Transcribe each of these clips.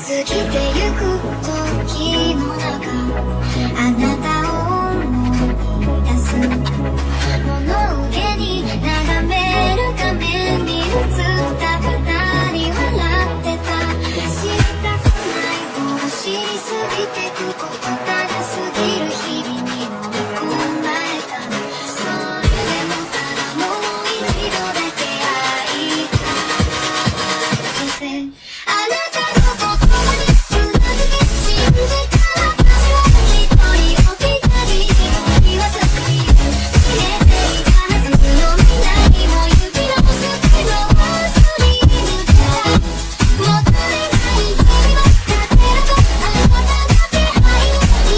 過ぎてゆく時の中あなたを思い出す物憂げに眺める画面に映った二人笑ってた知りたくないもの知りすぎてくことただ過ぎる日々に飲み込まれたそれでもただもう一度だけ会いたいあなたの言葉にうなずき信じた私は一人置き去り言わずに消えていたはずの未来も行き直すけど忘れぬからもったいない日々は勝てるとあなたの気配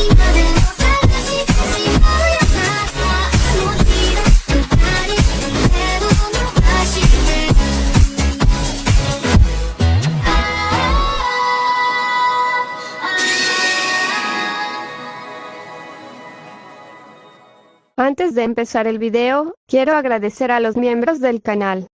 今でも探してしまうよまたあの日の二人手を伸ばしてAntes de empezar el video, quiero agradecer a los miembros del canal.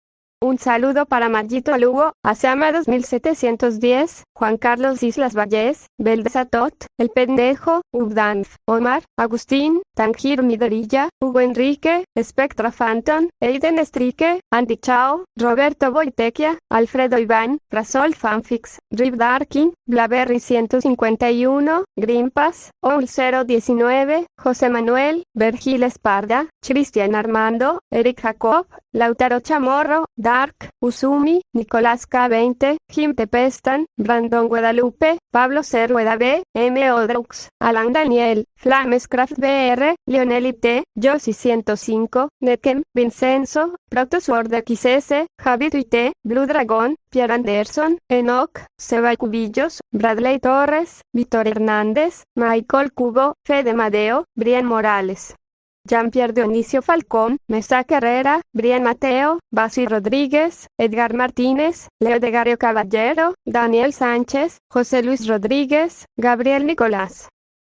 Un saludo para Magito Lugo, Asama 2710, Juan Carlos Islas Valles, Beldesatot, El Pendejo, Ubdanf, Omar, Agustín, Tanjiro Midorilla, Hugo Enrique, Spectra Phantom, Aiden Estrique, Andy Chao, Roberto Boitequia, Alfredo Iván, Rasol Fanfix, Rip Darkin, Blaberry 151, Grimpas, Oul 019, José Manuel, Vergil Esparda, Cristian Armando, Eric Jacob, Lautaro Chamorro, Dark, Usumi, Nicolás K20, Jim Tepestan, Brandon Guadalupe, Pablo C. Rueda B, M. Odrux, Alan Daniel, Flamescraft BR, Lionel IT, Josie 105, Nekem, Vincenzo, Protosword XS, Javi Tuite, Blue Dragon, Pierre Anderson, Enoch, Seba Cubillos, Bradley Torres, Víctor Hernández, Michael Cubo, Fede Madeo, Brian Morales. Jean-Pierre Dionisio Falcón, Mesa Herrera, Brian Mateo, Basi Rodríguez, Edgar Martínez, Leo de Gario Caballero, Daniel Sánchez, José Luis Rodríguez, Gabriel Nicolás.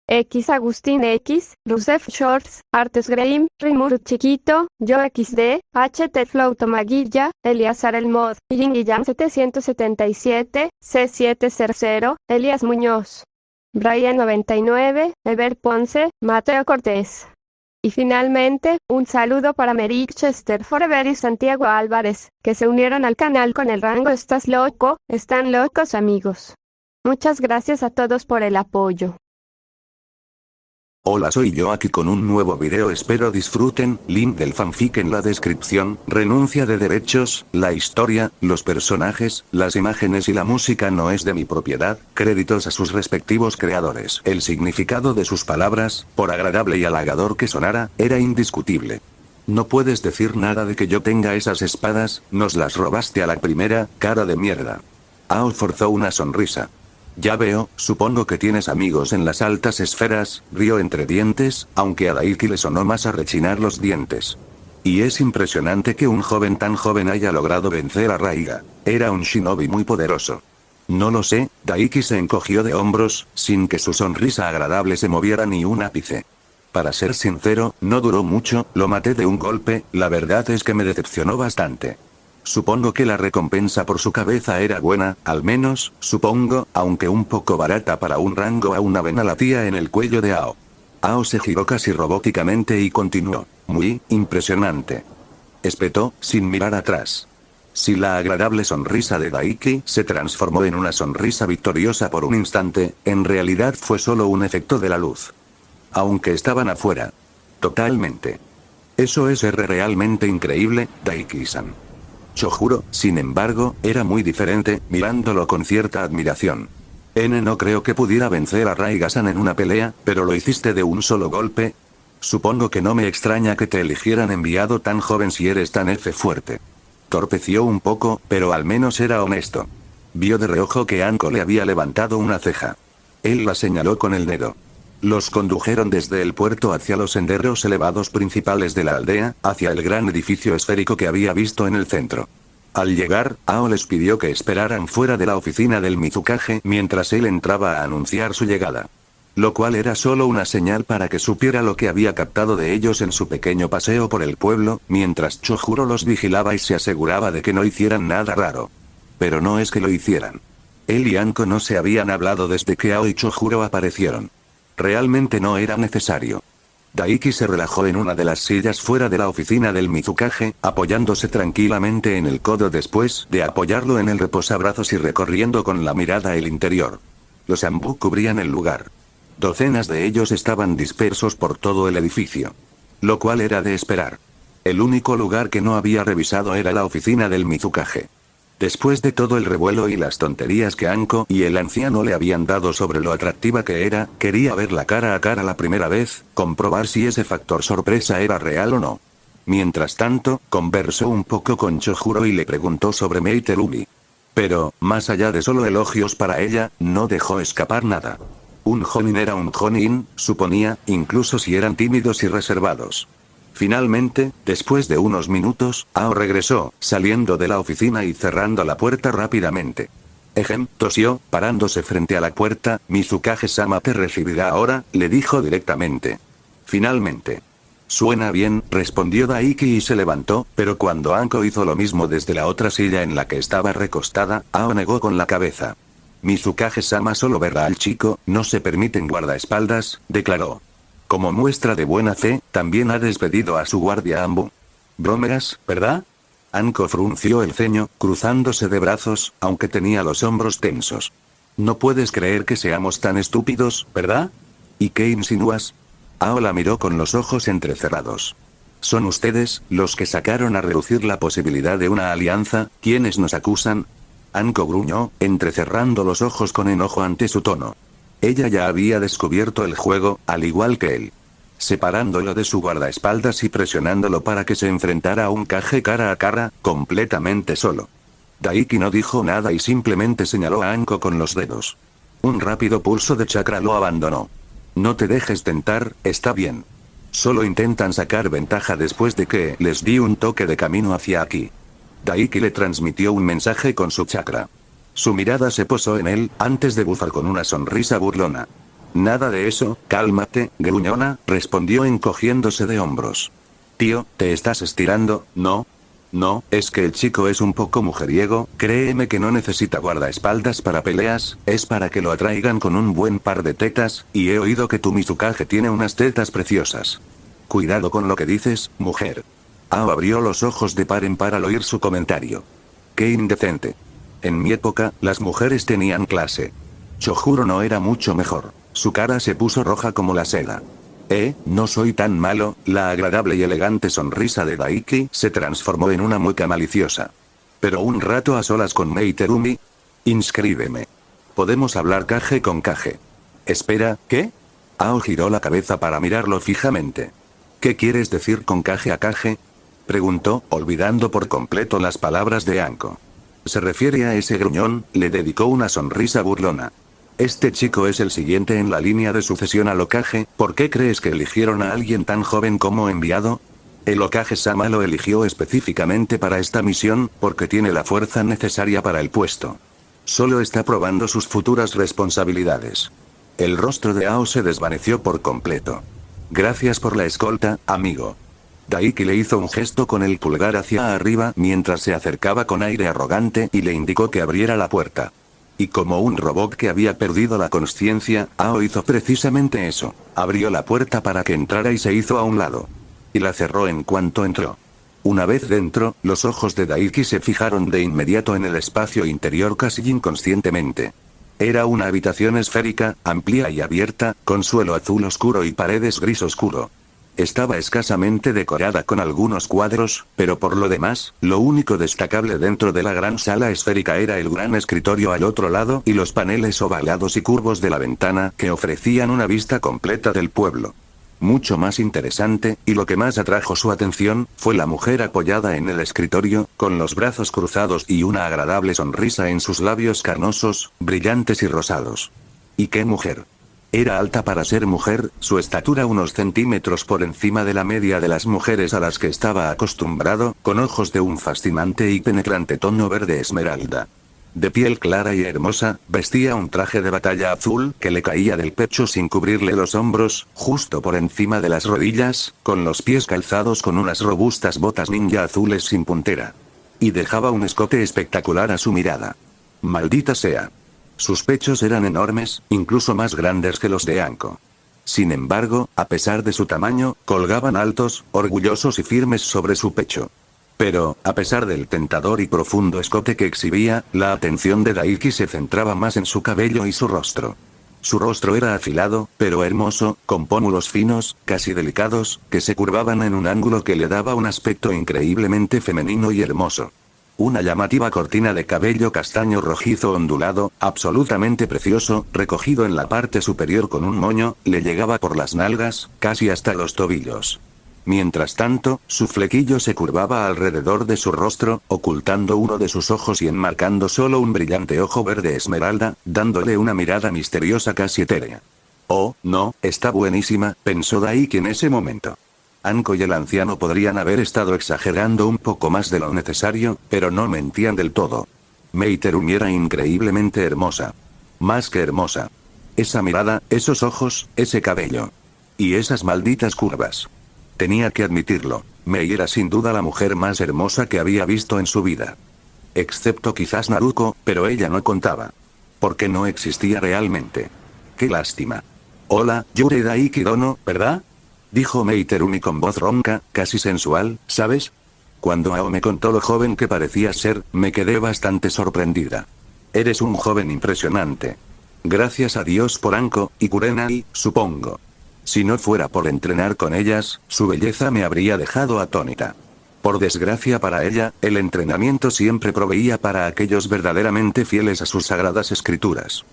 X Agustín X, Rusef Shorts, Artes Graham, Rimuru Chiquito, Yo XD, HT Flow Tomaguilla, Eliazar El Mod, Yingiyam 777, C700, Elias Muñoz, Brian 99, Ever Ponce, Mateo Cortés. Y finalmente, un saludo para Merrick Chester Forever y Santiago Álvarez, que se unieron al canal con el rango ¿Estás loco? Están locos amigos. Muchas gracias a todos por el apoyo. Hola, soy yo aquí con un nuevo video, espero disfruten, link del fanfic en la descripción, renuncia de derechos, la historia, los personajes, las imágenes y la música no es de mi propiedad, créditos a sus respectivos creadores. El significado de sus palabras, por agradable y halagador que sonara, era indiscutible. No puedes decir nada de que yo tenga esas espadas, nos las robaste a la primera, cara de mierda. Ao forzó una sonrisa. Ya veo, supongo que tienes amigos en las altas esferas, rió entre dientes, aunque a Daiki le sonó más a rechinar los dientes. Y es impresionante que un joven tan joven haya logrado vencer a Raiga. Era un shinobi muy poderoso. No lo sé, Daiki se encogió de hombros, sin que su sonrisa agradable se moviera ni un ápice. Para ser sincero, no duró mucho, lo maté de un golpe, la verdad es que me decepcionó bastante. Supongo que la recompensa por su cabeza era buena, al menos, supongo, aunque un poco barata para un rango. A una vena latía en el cuello de Ao. Ao se giró casi robóticamente y continuó. Muy impresionante. Espetó, sin mirar atrás. Si la agradable sonrisa de Daiki se transformó en una sonrisa victoriosa por un instante, en realidad fue solo un efecto de la luz. Aunque estaban afuera. Totalmente. Eso es realmente increíble, Daiki-san. Chojuro, sin embargo, era muy diferente, mirándolo con cierta admiración. No creo que pudiera vencer a Raiga-san en una pelea, pero lo hiciste de un solo golpe. Supongo que no me extraña que te eligieran enviado tan joven si eres tan fuerte. Torpeció un poco, pero al menos era honesto. Vio de reojo que Anko le había levantado una ceja. Él la señaló con el dedo. Los condujeron desde el puerto hacia los senderos elevados principales de la aldea, hacia el gran edificio esférico que había visto en el centro. Al llegar, Ao les pidió que esperaran fuera de la oficina del Mizukage mientras él entraba a anunciar su llegada. Lo cual era solo una señal para que supiera lo que había captado de ellos en su pequeño paseo por el pueblo, mientras Chojuro los vigilaba y se aseguraba de que no hicieran nada raro. Pero no es que lo hicieran. Él y Anko no se habían hablado desde que Ao y Chojuro aparecieron. Realmente no era necesario. Daiki se relajó en una de las sillas fuera de la oficina del Mizukage, apoyándose tranquilamente en el codo después de apoyarlo en el reposabrazos y recorriendo con la mirada el interior. Los ambú cubrían el lugar. Docenas de ellos estaban dispersos por todo el edificio. Lo cual era de esperar. El único lugar que no había revisado era la oficina del Mizukage. Después de todo el revuelo y las tonterías que Anko y el anciano le habían dado sobre lo atractiva que era, quería verla cara a cara la primera vez, comprobar si ese factor sorpresa era real o no. Mientras tanto, conversó un poco con Chojuro y le preguntó sobre Mei Terumi. Pero, más allá de solo elogios para ella, no dejó escapar nada. Un jonin era un jonin, suponía, incluso si eran tímidos y reservados. Finalmente, después de unos minutos, Ao regresó, saliendo de la oficina y cerrando la puerta rápidamente. Ejem, tosió, parándose frente a la puerta. Mizukage-sama te recibirá ahora, le dijo directamente. Finalmente. Suena bien, respondió Daiki y se levantó, pero cuando Anko hizo lo mismo desde la otra silla en la que estaba recostada, Ao negó con la cabeza. Mizukage-sama solo verá al chico, no se permiten guardaespaldas, declaró. Como muestra de buena fe, también ha despedido a su guardia Ambu. Bromeras, ¿verdad? Anko frunció el ceño, cruzándose de brazos, aunque tenía los hombros tensos. No puedes creer que seamos tan estúpidos, ¿verdad? ¿Y qué insinúas? Ao la miró con los ojos entrecerrados. ¿Son ustedes, los que sacaron a relucir la posibilidad de una alianza, quienes nos acusan? Anko gruñó, entrecerrando los ojos con enojo ante su tono. Ella ya había descubierto el juego, al igual que él. Separándolo de su guardaespaldas y presionándolo para que se enfrentara a un Kage cara a cara, completamente solo. Daiki no dijo nada y simplemente señaló a Anko con los dedos. Un rápido pulso de chakra lo abandonó. No te dejes tentar, está bien. Solo intentan sacar ventaja después de que les di un toque de camino hacia aquí. Daiki le transmitió un mensaje con su chakra. Su mirada se posó en él, antes de bufar con una sonrisa burlona. Nada de eso, cálmate, gruñona, respondió encogiéndose de hombros. Tío, ¿te estás estirando? No. No, es que el chico es un poco mujeriego, créeme que no necesita guardaespaldas para peleas, es para que lo atraigan con un buen par de tetas, y he oído que tu Mizukage tiene unas tetas preciosas. Cuidado con lo que dices, mujer. Ao abrió los ojos de par en par al oír su comentario. Qué indecente. En mi época, las mujeres tenían clase. Chojuro no era mucho mejor. Su cara se puso roja como la seda. No soy tan malo. La agradable y elegante sonrisa de Daiki se transformó en una mueca maliciosa. Pero un rato a solas con Mei Terumi. Inscríbeme. Podemos hablar Kage con Kage. Espera, ¿qué? Ao giró la cabeza para mirarlo fijamente. ¿Qué quieres decir con Kage a Kage? Preguntó, olvidando por completo las palabras de Anko. Se refiere a ese gruñón, le dedicó una sonrisa burlona. Este chico es el siguiente en la línea de sucesión al Hokage, ¿por qué crees que eligieron a alguien tan joven como enviado? El Hokage-sama lo eligió específicamente para esta misión, porque tiene la fuerza necesaria para el puesto. Solo está probando sus futuras responsabilidades. El rostro de Ao se desvaneció por completo. Gracias por la escolta, amigo. Daiki le hizo un gesto con el pulgar hacia arriba mientras se acercaba con aire arrogante y le indicó que abriera la puerta. Y como un robot que había perdido la consciencia, Ao hizo precisamente eso. Abrió la puerta para que entrara y se hizo a un lado. Y la cerró en cuanto entró. Una vez dentro, los ojos de Daiki se fijaron de inmediato en el espacio interior casi inconscientemente. Era una habitación esférica, amplia y abierta, con suelo azul oscuro y paredes gris oscuro. Estaba escasamente decorada con algunos cuadros, pero por lo demás, lo único destacable dentro de la gran sala esférica era el gran escritorio al otro lado y los paneles ovalados y curvos de la ventana que ofrecían una vista completa del pueblo. Mucho más interesante, y lo que más atrajo su atención, fue la mujer apoyada en el escritorio, con los brazos cruzados y una agradable sonrisa en sus labios carnosos, brillantes y rosados. ¿Y qué mujer? Era alta para ser mujer, su estatura unos centímetros por encima de la media de las mujeres a las que estaba acostumbrado, con ojos de un fascinante y penetrante tono verde esmeralda. De piel clara y hermosa, vestía un traje de batalla azul que le caía del pecho sin cubrirle los hombros, justo por encima de las rodillas, con los pies calzados con unas robustas botas ninja azules sin puntera. Y dejaba un escote espectacular a su mirada. Maldita sea. Sus pechos eran enormes, incluso más grandes que los de Anko. Sin embargo, a pesar de su tamaño, colgaban altos, orgullosos y firmes sobre su pecho. Pero, a pesar del tentador y profundo escote que exhibía, la atención de Daiki se centraba más en su cabello y su rostro. Su rostro era afilado, pero hermoso, con pómulos finos, casi delicados, que se curvaban en un ángulo que le daba un aspecto increíblemente femenino y hermoso. Una llamativa cortina de cabello castaño rojizo ondulado, absolutamente precioso, recogido en la parte superior con un moño, le llegaba por las nalgas, casi hasta los tobillos. Mientras tanto, su flequillo se curvaba alrededor de su rostro, ocultando uno de sus ojos y enmarcando solo un brillante ojo verde esmeralda, dándole una mirada misteriosa casi etérea. Oh, no, está buenísima, pensó Daiki en ese momento. Anko y el anciano podrían haber estado exagerando un poco más de lo necesario, pero no mentían del todo. Mei Terumi era increíblemente hermosa. Más que hermosa. Esa mirada, esos ojos, ese cabello. Y esas malditas curvas. Tenía que admitirlo, Mei era sin duda la mujer más hermosa que había visto en su vida. Excepto quizás Naruko, pero ella no contaba. Porque no existía realmente. Qué lástima. Hola, Yurei Daiki Dono, ¿verdad? Dijo Mei Terumi con voz ronca, casi sensual, ¿sabes? Cuando Ao me contó lo joven que parecía ser, me quedé bastante sorprendida. Eres un joven impresionante. Gracias a Dios por Anko y Kurenai, supongo. Si no fuera por entrenar con ellas, su belleza me habría dejado atónita. Por desgracia para ella, el entrenamiento siempre proveía para aquellos verdaderamente fieles a sus sagradas escrituras.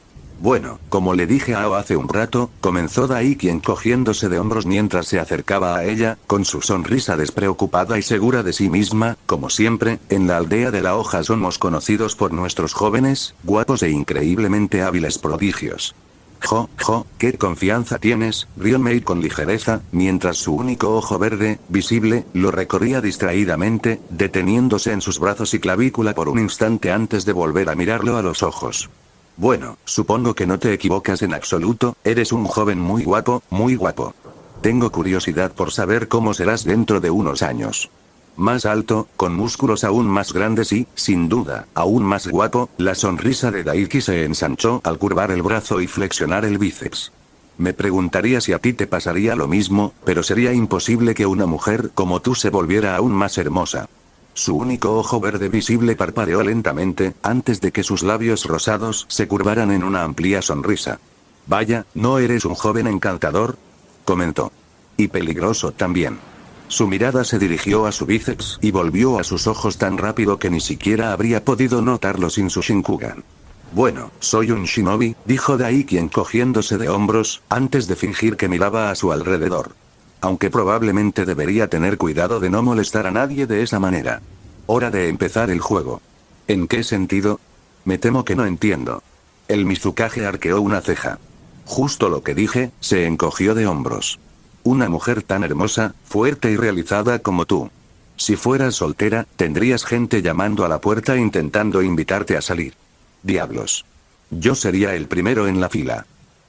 Bueno, como le dije a Ao hace un rato, comenzó Daiki encogiéndose de hombros mientras se acercaba a ella, con su sonrisa despreocupada y segura de sí misma, como siempre, en la aldea de la hoja somos conocidos por nuestros jóvenes, guapos e increíblemente hábiles prodigios. Qué confianza tienes, rió Mei con ligereza, mientras su único ojo verde, visible, lo recorría distraídamente, deteniéndose en sus brazos y clavícula por un instante antes de volver a mirarlo a los ojos. Bueno, supongo que no te equivocas en absoluto, eres un joven muy guapo, muy guapo. Tengo curiosidad por saber cómo serás dentro de unos años. Más alto, con músculos aún más grandes y, sin duda, aún más guapo, la sonrisa de Daiki se ensanchó al curvar el brazo y flexionar el bíceps. Me preguntaría si a ti te pasaría lo mismo, pero sería imposible que una mujer como tú se volviera aún más hermosa. Su único ojo verde visible parpadeó lentamente, antes de que sus labios rosados se curvaran en una amplia sonrisa. Vaya, ¿no eres un joven encantador? Comentó. Y peligroso también. Su mirada se dirigió a su bíceps y volvió a sus ojos tan rápido que ni siquiera habría podido notarlo sin su Shinkugan. Bueno, soy un shinobi, dijo Daiki encogiéndose de hombros, antes de fingir que miraba a su alrededor. Aunque probablemente debería tener cuidado de no molestar a nadie de esa manera. Hora de empezar el juego. ¿En qué sentido? Me temo que no entiendo. El Mizukage arqueó una ceja. Justo lo que dije, se encogió de hombros. Una mujer tan hermosa, fuerte y realizada como tú. Si fueras soltera, tendrías gente llamando a la puerta intentando invitarte a salir. Diablos. Yo sería el primero en la fila.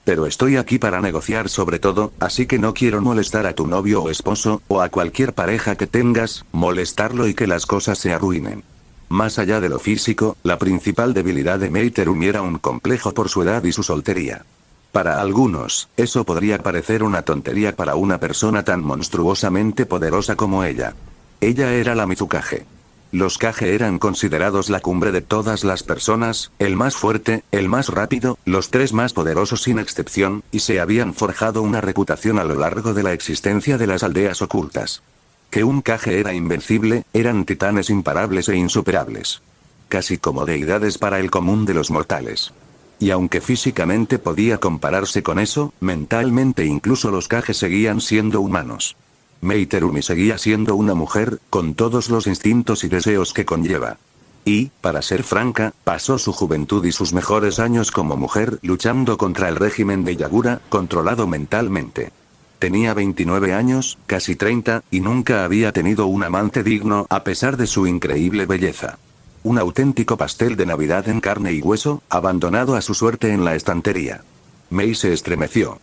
Pero estoy aquí para negociar sobre todo, así que no quiero molestar a tu novio o esposo, o a cualquier pareja que tengas, molestarlo y que las cosas se arruinen. Más allá de lo físico, la principal debilidad de Mei Terumi era un complejo por su edad y su soltería. Para algunos, eso podría parecer una tontería para una persona tan monstruosamente poderosa como ella. Ella era la Mizukage. Los Kage eran considerados la cumbre de todas las personas, el más fuerte, el más rápido, los tres más poderosos sin excepción, y se habían forjado una reputación a lo largo de la existencia de las aldeas ocultas. Que un Kage era invencible, eran titanes imparables e insuperables. Casi como deidades para el común de los mortales. Y aunque físicamente podía compararse con eso, mentalmente incluso los Kage seguían siendo humanos. Mei Terumi seguía siendo una mujer, con todos los instintos y deseos que conlleva. Y, para ser franca, pasó su juventud y sus mejores años como mujer luchando contra el régimen de Yagura, controlado mentalmente. Tenía 29 años, casi 30, y nunca había tenido un amante digno a pesar de su increíble belleza. Un auténtico pastel de Navidad en carne y hueso, abandonado a su suerte en la estantería. Mei se estremeció.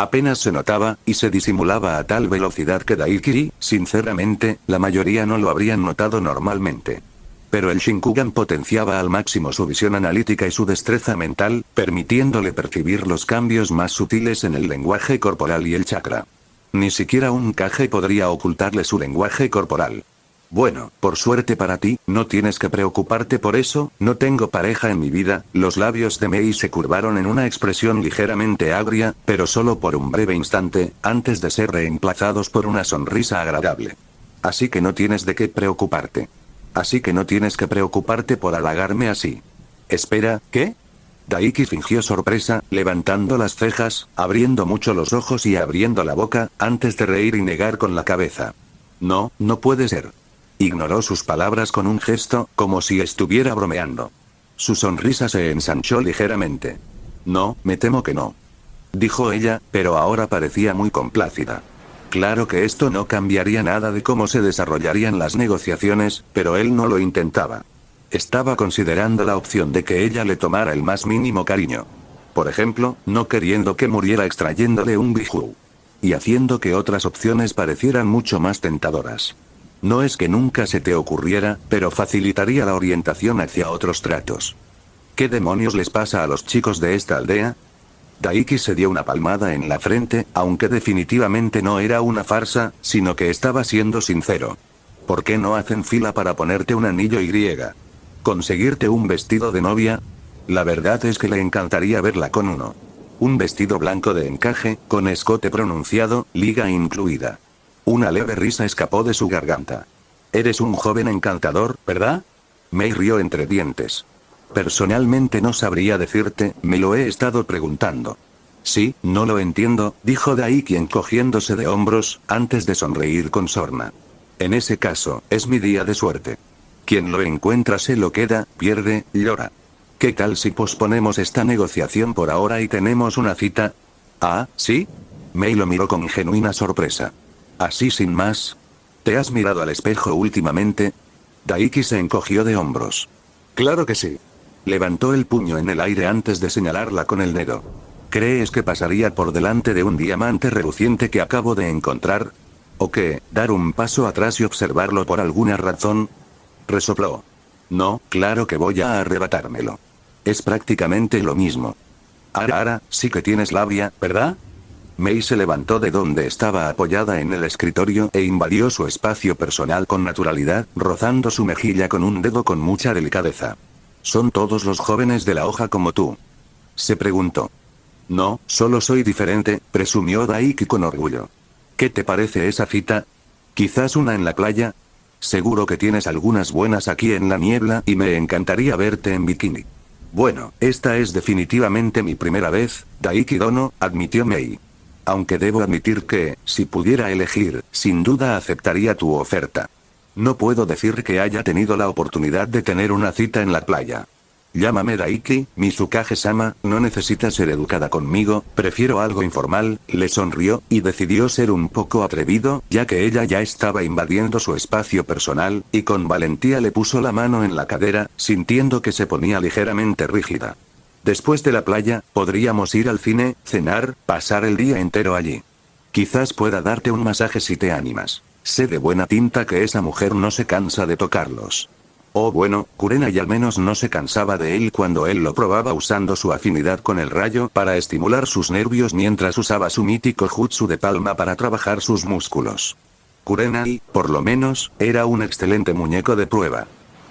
Apenas se notaba, y se disimulaba a tal velocidad que Daiki, sinceramente, la mayoría no lo habrían notado normalmente. Pero el Shinkugan potenciaba al máximo su visión analítica y su destreza mental, permitiéndole percibir los cambios más sutiles en el lenguaje corporal y el chakra. Ni siquiera un Kage podría ocultarle su lenguaje corporal. Bueno, por suerte para ti, no tienes que preocuparte por eso, no tengo pareja en mi vida. Los labios de Mei se curvaron en una expresión ligeramente agria, pero solo por un breve instante, antes de ser reemplazados por una sonrisa agradable. Así que no tienes de qué preocuparte. Así que no tienes que preocuparte por halagarme así. Espera, ¿qué? Daiki fingió sorpresa, levantando las cejas, abriendo mucho los ojos y abriendo la boca, antes de reír y negar con la cabeza. No, no puede ser. Ignoró sus palabras con un gesto, como si estuviera bromeando. Su sonrisa se ensanchó ligeramente. No, me temo que no. Dijo ella, pero ahora parecía muy complácida. Claro que esto no cambiaría nada de cómo se desarrollarían las negociaciones, pero él no lo intentaba. Estaba considerando la opción de que ella le tomara el más mínimo cariño. Por ejemplo, no queriendo que muriera extrayéndole un biju. Y haciendo que otras opciones parecieran mucho más tentadoras. No es que nunca se te ocurriera, pero facilitaría la orientación hacia otros tratos. ¿Qué demonios les pasa a los chicos de esta aldea? Daiki se dio una palmada en la frente, aunque definitivamente no era una farsa, sino que estaba siendo sincero. ¿Por qué no hacen fila para ponerte un anillo y? ¿Conseguirte un vestido de novia? La verdad es que le encantaría verla con uno. Un vestido blanco de encaje, con escote pronunciado, liga incluida. Una leve risa escapó de su garganta. Eres un joven encantador, ¿verdad? Mei rió entre dientes. Personalmente no sabría decirte, me lo he estado preguntando. Sí, no lo entiendo, dijo Daiki encogiéndose de hombros, antes de sonreír con sorna. En ese caso, es mi día de suerte. Quien lo encuentra se lo queda, pierde, llora. ¿Qué tal si posponemos esta negociación por ahora y tenemos una cita? Ah, ¿sí? Mei lo miró con genuina sorpresa. ¿Así sin más? ¿Te has mirado al espejo últimamente? Daiki se encogió de hombros. Claro que sí. Levantó el puño en el aire antes de señalarla con el dedo. ¿Crees que pasaría por delante de un diamante reluciente que acabo de encontrar? ¿O qué, dar un paso atrás y observarlo por alguna razón? Resopló. No, claro que voy a arrebatármelo. Es prácticamente lo mismo. Ara, sí que tienes labia, ¿verdad? Mei se levantó de donde estaba apoyada en el escritorio e invadió su espacio personal con naturalidad, rozando su mejilla con un dedo con mucha delicadeza. ¿Son todos los jóvenes de la hoja como tú? Se preguntó. No, solo soy diferente, presumió Daiki con orgullo. ¿Qué te parece esa cita? ¿Quizás una en la playa? Seguro que tienes algunas buenas aquí en la niebla y me encantaría verte en bikini. Bueno, esta es definitivamente mi primera vez, Daiki Dono, admitió Mei. Aunque debo admitir que, si pudiera elegir, sin duda aceptaría tu oferta. No puedo decir que haya tenido la oportunidad de tener una cita en la playa. Llámame Daiki, Mizukage-sama, no necesitas ser educada conmigo, prefiero algo informal, le sonrió, y decidió ser un poco atrevido, ya que ella ya estaba invadiendo su espacio personal, y con valentía le puso la mano en la cadera, sintiendo que se ponía ligeramente rígida. Después de la playa, podríamos ir al cine, cenar, pasar el día entero allí. Quizás pueda darte un masaje si te animas. Sé de buena tinta que esa mujer no se cansa de tocarlos. Oh bueno, Kurenai al menos no se cansaba de él cuando él lo probaba usando su afinidad con el rayo para estimular sus nervios mientras usaba su mítico jutsu de palma para trabajar sus músculos. Kurenai, por lo menos, era un excelente muñeco de prueba.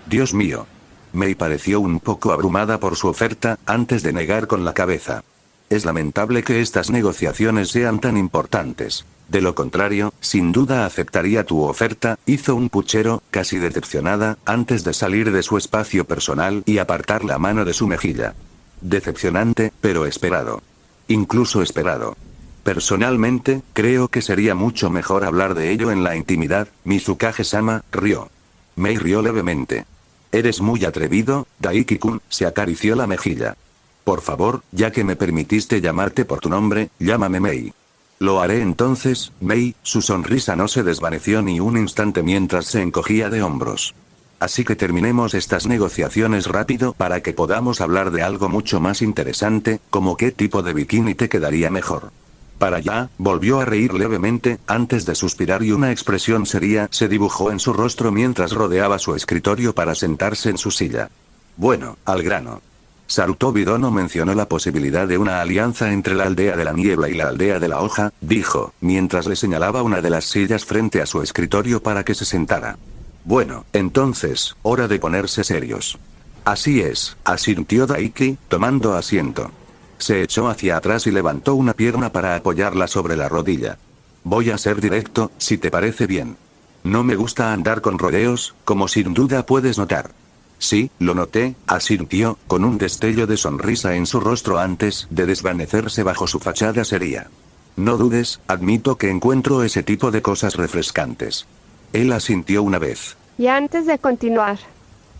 Dios mío. Mei pareció un poco abrumada por su oferta, antes de negar con la cabeza. Es lamentable que estas negociaciones sean tan importantes. De lo contrario, sin duda aceptaría tu oferta, hizo un puchero, casi decepcionada, antes de salir de su espacio personal y apartar la mano de su mejilla. Decepcionante, pero esperado. Incluso esperado. Personalmente, creo que sería mucho mejor hablar de ello en la intimidad, Mizukage-sama, rió. Mei rió levemente. Eres muy atrevido, Daiki-kun, se acarició la mejilla. Por favor, ya que me permitiste llamarte por tu nombre, llámame Mei. Lo haré entonces, Mei, su sonrisa no se desvaneció ni un instante mientras se encogía de hombros. Así que terminemos estas negociaciones rápido para que podamos hablar de algo mucho más interesante, como qué tipo de bikini te quedaría mejor. Para allá, volvió a reír levemente, antes de suspirar y una expresión seria se dibujó en su rostro mientras rodeaba su escritorio para sentarse en su silla. Bueno, al grano. Sarutobi Dono mencionó la posibilidad de una alianza entre la aldea de la niebla y la aldea de la hoja, dijo, mientras le señalaba una de las sillas frente a su escritorio para que se sentara. Bueno, entonces, hora de ponerse serios. Así es, asintió Daiki, tomando asiento. Se echó hacia atrás y levantó una pierna para apoyarla sobre la rodilla. Voy a ser directo, si te parece bien. No me gusta andar con rodeos, como sin duda puedes notar. Sí, lo noté, asintió, con un destello de sonrisa en su rostro antes de desvanecerse bajo su fachada seria. No dudes, admito que encuentro ese tipo de cosas refrescantes. Él asintió una vez. Y antes de continuar,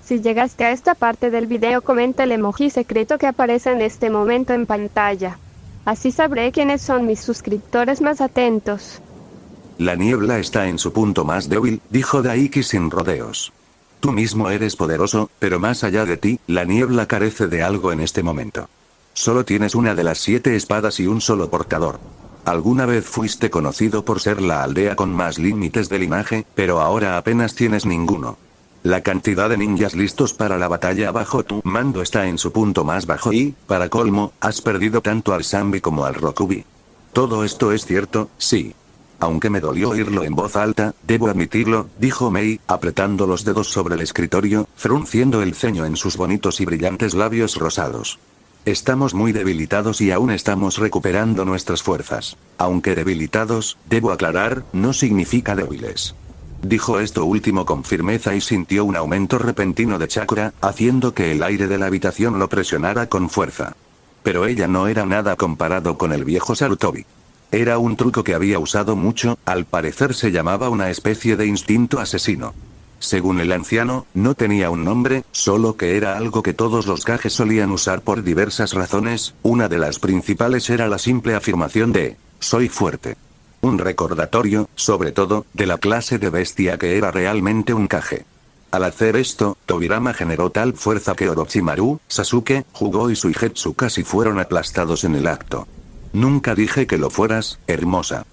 si llegaste a esta parte del video, comenta el emoji secreto que aparece en este momento en pantalla. Así sabré quiénes son mis suscriptores más atentos. La niebla está en su punto más débil, dijo Daiki sin rodeos. Tú mismo eres poderoso, pero más allá de ti, la niebla carece de algo en este momento. Solo tienes una de las 7 espadas y un solo portador. Alguna vez fuiste conocido por ser la aldea con más límites de linaje, pero ahora apenas tienes ninguno. La cantidad de ninjas listos para la batalla bajo tu mando está en su punto más bajo y, para colmo, has perdido tanto al Zambi como al Rokubi. Todo esto es cierto, sí. Aunque me dolió oírlo en voz alta, debo admitirlo, dijo Mei, apretando los dedos sobre el escritorio, frunciendo el ceño en sus bonitos y brillantes labios rosados. Estamos muy debilitados y aún estamos recuperando nuestras fuerzas. Aunque debilitados, debo aclarar, no significa débiles. Dijo esto último con firmeza y sintió un aumento repentino de chakra, haciendo que el aire de la habitación lo presionara con fuerza. Pero ella no era nada comparado con el viejo Sarutobi. Era un truco que había usado mucho, al parecer se llamaba una especie de instinto asesino. Según el anciano, no tenía un nombre, solo que era algo que todos los Kage solían usar por diversas razones, una de las principales era la simple afirmación de, soy fuerte. Un recordatorio, sobre todo, de la clase de bestia que era realmente un Kage. Al hacer esto, Tobirama generó tal fuerza que Orochimaru, Sasuke, Jugo y Suigetsu casi fueron aplastados en el acto. Nunca dije que lo fueras, hermosa.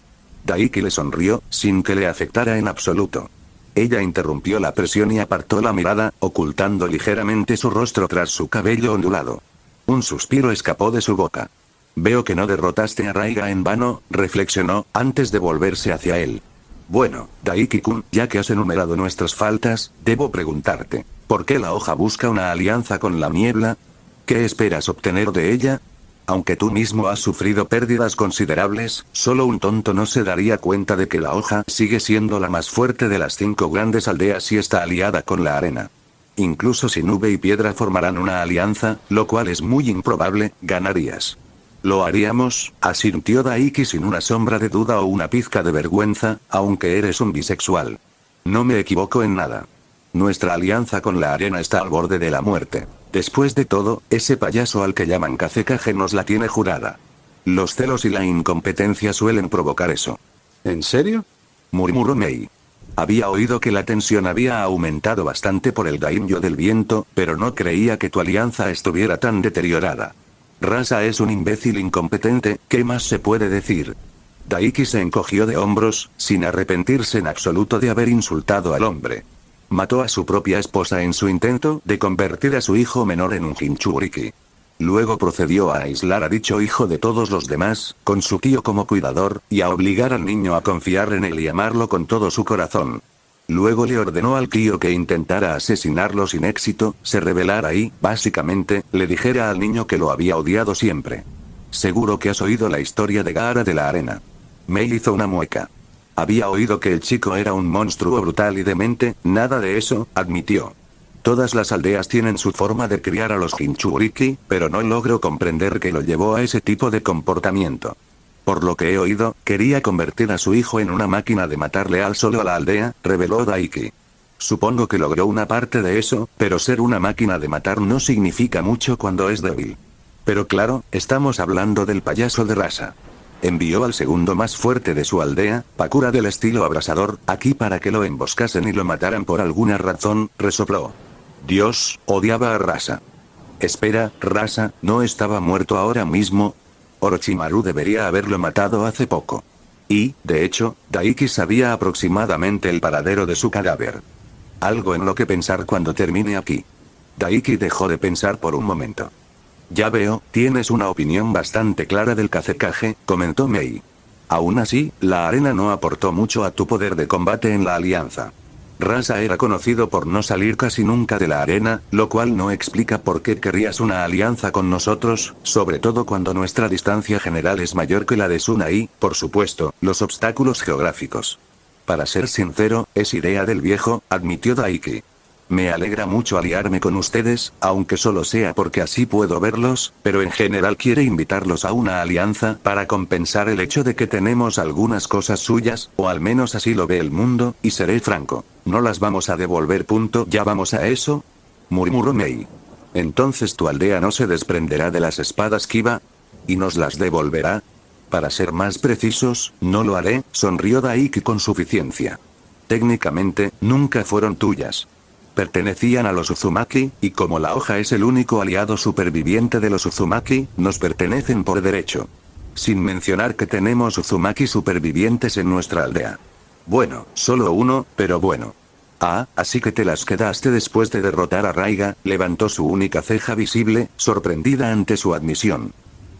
Daiki le sonrió, sin que le afectara en absoluto. Ella interrumpió la presión y apartó la mirada, ocultando ligeramente su rostro tras su cabello ondulado. Un suspiro escapó de su boca. Veo que no derrotaste a Raiga en vano, reflexionó, antes de volverse hacia él. Bueno, Daiki-kun, ya que has enumerado nuestras faltas, debo preguntarte, ¿por qué la hoja busca una alianza con la niebla? ¿Qué esperas obtener de ella? Aunque tú mismo has sufrido pérdidas considerables, solo un tonto no se daría cuenta de que la hoja sigue siendo la más fuerte de las 5 grandes aldeas y está aliada con la arena. Incluso si Nube y Piedra formarán una alianza, lo cual es muy improbable, ganarías. Lo haríamos, asintió Daiki sin una sombra de duda o una pizca de vergüenza, aunque eres un bisexual. No me equivoco en nada. Nuestra alianza con la arena está al borde de la muerte. Después de todo, ese payaso al que llaman Kazekage nos la tiene jurada. Los celos y la incompetencia suelen provocar eso. ¿En serio? Murmuró Mei. Había oído que la tensión había aumentado bastante por el daimyo del viento, pero no creía que tu alianza estuviera tan deteriorada. Rasa es un imbécil incompetente, ¿qué más se puede decir? Daiki se encogió de hombros, sin arrepentirse en absoluto de haber insultado al hombre. Mató a su propia esposa en su intento de convertir a su hijo menor en un Jinchuriki. Luego procedió a aislar a dicho hijo de todos los demás, con su tío como cuidador, y a obligar al niño a confiar en él y amarlo con todo su corazón. Luego le ordenó al tío que intentara asesinarlo sin éxito, se rebelara y, básicamente, le dijera al niño que lo había odiado siempre. Seguro que has oído la historia de Gaara de la arena. Mei hizo una mueca. Había oído que el chico era un monstruo brutal y demente, nada de eso, admitió. Todas las aldeas tienen su forma de criar a los Jinchuriki, pero no logro comprender qué lo llevó a ese tipo de comportamiento. Por lo que he oído, quería convertir a su hijo en una máquina de matar leal solo a la aldea, reveló Daiki. Supongo que logró una parte de eso, pero ser una máquina de matar no significa mucho cuando es débil. Pero claro, estamos hablando del payaso de Rasa. Envió al segundo más fuerte de su aldea, Pakura del estilo abrasador, aquí para que lo emboscasen y lo mataran por alguna razón, resopló. Dios, odiaba a Rasa. Espera, Rasa, ¿no estaba muerto ahora mismo? Orochimaru debería haberlo matado hace poco. Y, de hecho, Daiki sabía aproximadamente el paradero de su cadáver. Algo en lo que pensar cuando termine aquí. Daiki dejó de pensar por un momento. Ya veo, tienes una opinión bastante clara del Kazekage, comentó Mei. Aún así, la arena no aportó mucho a tu poder de combate en la alianza. Rasa era conocido por no salir casi nunca de la arena, lo cual no explica por qué querrías una alianza con nosotros, sobre todo cuando nuestra distancia general es mayor que la de Suna y, por supuesto, los obstáculos geográficos. Para ser sincero, es idea del viejo, admitió Daiki. Me alegra mucho aliarme con ustedes, aunque solo sea porque así puedo verlos, pero en general quiere invitarlos a una alianza para compensar el hecho de que tenemos algunas cosas suyas, o al menos así lo ve el mundo, y seré franco, no las vamos a devolver. ¿Ya vamos a eso?, murmuró Mei. Entonces tu aldea no se desprenderá de las espadas Kiba, y nos las devolverá. Para ser más precisos, no lo haré, sonrió Daiki con suficiencia. Técnicamente, nunca fueron tuyas. Pertenecían a los Uzumaki, y como la hoja es el único aliado superviviente de los Uzumaki, nos pertenecen por derecho. Sin mencionar que tenemos Uzumaki supervivientes en nuestra aldea. Bueno, solo uno, pero bueno. Ah, así que te las quedaste después de derrotar a Raiga, levantó su única ceja visible, sorprendida ante su admisión.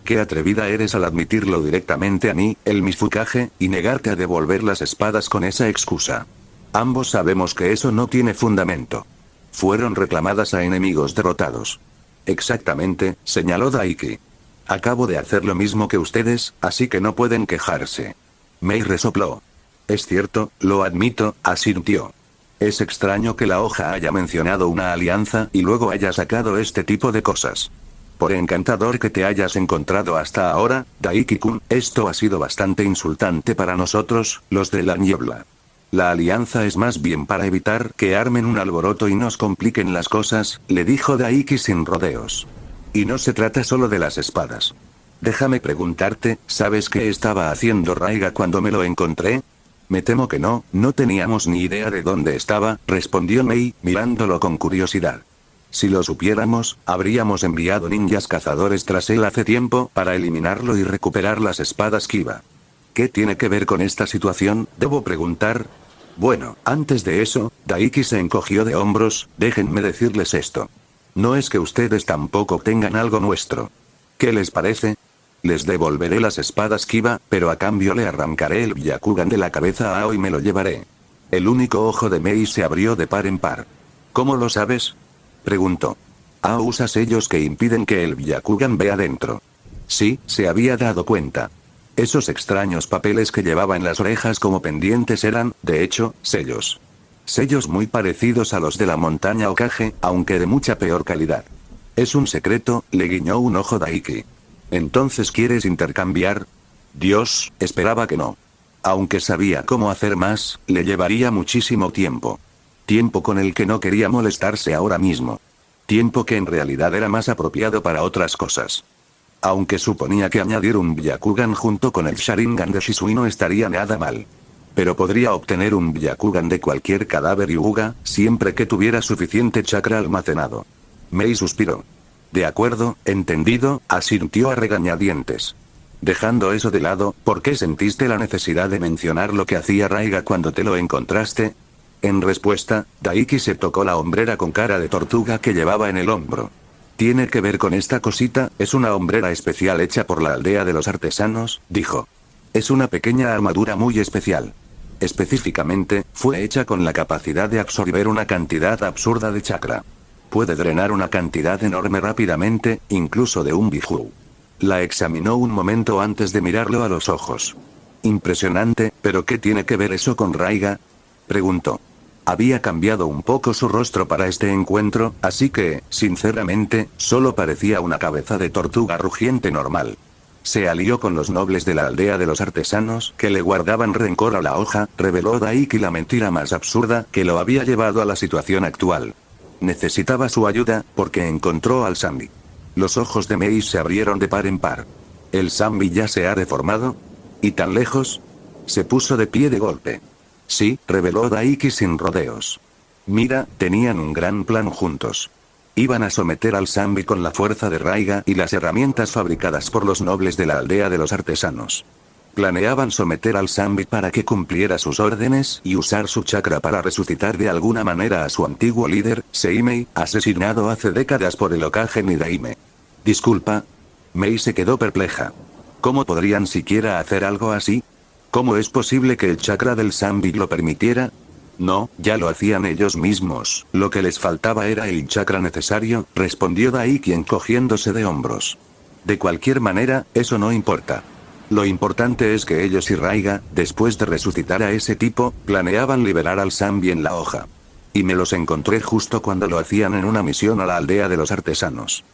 Qué atrevida eres al admitirlo directamente a mí, el Mizukage, y negarte a devolver las espadas con esa excusa. Ambos sabemos que eso no tiene fundamento. Fueron reclamadas a enemigos derrotados. Exactamente, señaló Daiki. Acabo de hacer lo mismo que ustedes, así que no pueden quejarse. Mei resopló. Es cierto, lo admito, asintió. Es extraño que la hoja haya mencionado una alianza y luego haya sacado este tipo de cosas. Por encantador que te hayas encontrado hasta ahora, Daiki-kun, esto ha sido bastante insultante para nosotros, los de la niebla. La alianza es más bien para evitar que armen un alboroto y nos compliquen las cosas, le dijo Daiki sin rodeos. Y no se trata solo de las espadas. Déjame preguntarte, ¿sabes qué estaba haciendo Raiga cuando me lo encontré? Me temo que no teníamos ni idea de dónde estaba, respondió Mei, mirándolo con curiosidad. Si lo supiéramos, habríamos enviado ninjas cazadores tras él hace tiempo para eliminarlo y recuperar las espadas Kiba. ¿Qué tiene que ver con esta situación, debo preguntar? Bueno, antes de eso, Daiki se encogió de hombros, déjenme decirles esto. No es que ustedes tampoco tengan algo nuestro. ¿Qué les parece? Les devolveré las espadas Kiba, pero a cambio le arrancaré el Byakugan de la cabeza a Ao y me lo llevaré. El único ojo de Mei se abrió de par en par. ¿Cómo lo sabes?, preguntó. Ao usa sellos que impiden que el Byakugan vea dentro. Sí, se había dado cuenta. Esos extraños papeles que llevaba en las orejas como pendientes eran, de hecho, sellos. Sellos muy parecidos a los de la montaña Hokage, aunque de mucha peor calidad. Es un secreto, le guiñó un ojo Daiki. ¿Entonces quieres intercambiar? Dios, esperaba que no. Aunque sabía cómo hacer más, le llevaría muchísimo tiempo. Tiempo con el que no quería molestarse ahora mismo. Tiempo que en realidad era más apropiado para otras cosas. Aunque suponía que añadir un Byakugan junto con el Sharingan de Shisui no estaría nada mal. Pero podría obtener un Byakugan de cualquier cadáver Hyuga, siempre que tuviera suficiente chakra almacenado. Mei suspiró. De acuerdo, entendido, asintió a regañadientes. Dejando eso de lado, ¿por qué sentiste la necesidad de mencionar lo que hacía Raiga cuando te lo encontraste? En respuesta, Daiki se tocó la hombrera con cara de tortuga que llevaba en el hombro. Tiene que ver con esta cosita, es una hombrera especial hecha por la aldea de los artesanos, dijo. Es una pequeña armadura muy especial. Específicamente, fue hecha con la capacidad de absorber una cantidad absurda de chakra. Puede drenar una cantidad enorme rápidamente, incluso de un Biju. La examinó un momento antes de mirarlo a los ojos. Impresionante, pero ¿qué tiene que ver eso con Raiga?, preguntó. Había cambiado un poco su rostro para este encuentro, así que, sinceramente, solo parecía una cabeza de tortuga rugiente normal. Se alió con los nobles de la aldea de los artesanos que le guardaban rencor a la hoja, reveló Daiki la mentira más absurda que lo había llevado a la situación actual. Necesitaba su ayuda, porque encontró al Zambi. Los ojos de Mei se abrieron de par en par. ¿El Zambi ya se ha deformado? ¿Y tan lejos? Se puso de pie de golpe. Sí, reveló Daiki sin rodeos. Mira, tenían un gran plan juntos. Iban a someter al Zambi con la fuerza de Raiga y las herramientas fabricadas por los nobles de la aldea de los artesanos. Planeaban someter al Zambi para que cumpliera sus órdenes y usar su chakra para resucitar de alguna manera a su antiguo líder, Seimei, asesinado hace décadas por el Hokage Nidaime. Disculpa. Mei se quedó perpleja. ¿Cómo podrían siquiera hacer algo así? ¿Cómo es posible que el chakra del Zambi lo permitiera? No, ya lo hacían ellos mismos, lo que les faltaba era el chakra necesario, respondió Daiki encogiéndose de hombros. De cualquier manera, eso no importa. Lo importante es que ellos y Raiga, después de resucitar a ese tipo, planeaban liberar al Zambi en la hoja. Y me los encontré justo cuando lo hacían en una misión a la aldea de los artesanos.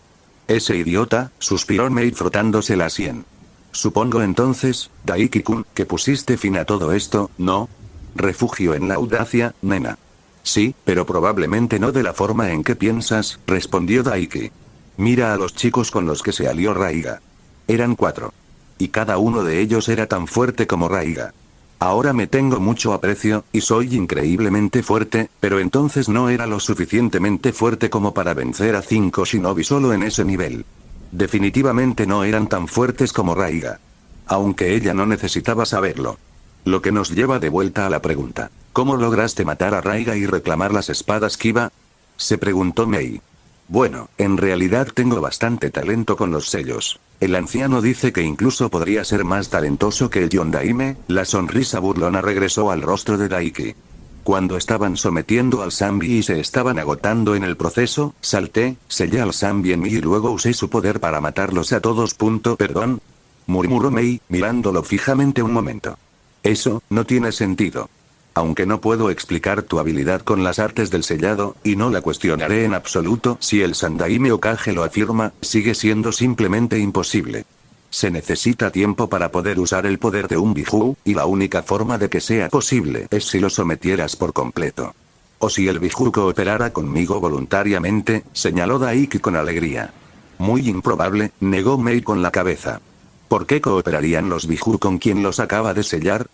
Ese idiota, suspiró Mei frotándose la sien. Supongo entonces, Daiki-kun, que pusiste fin a todo esto, ¿no? Refugio en la audacia, nena. Sí, pero probablemente no de la forma en que piensas, respondió Daiki. Mira a los chicos con los que se alió Raiga. Eran 4. Y cada uno de ellos era tan fuerte como Raiga. Ahora me tengo mucho aprecio, y soy increíblemente fuerte, pero entonces no era lo suficientemente fuerte como para vencer a 5 shinobi solo en ese nivel. Definitivamente no eran tan fuertes como Raiga. Aunque ella no necesitaba saberlo. Lo que nos lleva de vuelta a la pregunta. ¿Cómo lograste matar a Raiga y reclamar las espadas Kiba? Se preguntó Mei. Bueno, en realidad tengo bastante talento con los sellos. El anciano dice que incluso podría ser más talentoso que el Yondaime. La sonrisa burlona regresó al rostro de Daiki. Cuando estaban sometiendo al Zambi y se estaban agotando en el proceso, salté, sellé al Zambi en mí y luego usé su poder para matarlos a todos. Perdón. Murmuró Mei, mirándolo fijamente un momento. Eso, no tiene sentido. Aunque no puedo explicar tu habilidad con las artes del sellado, y no la cuestionaré en absoluto, si el Sandaime Hokage lo afirma, sigue siendo simplemente imposible. Se necesita tiempo para poder usar el poder de un Biju, y la única forma de que sea posible es si lo sometieras por completo. O si el Biju cooperara conmigo voluntariamente, señaló Daiki con alegría. Muy improbable, negó Mei con la cabeza. ¿Por qué cooperarían los Biju con quien los acaba de sellar?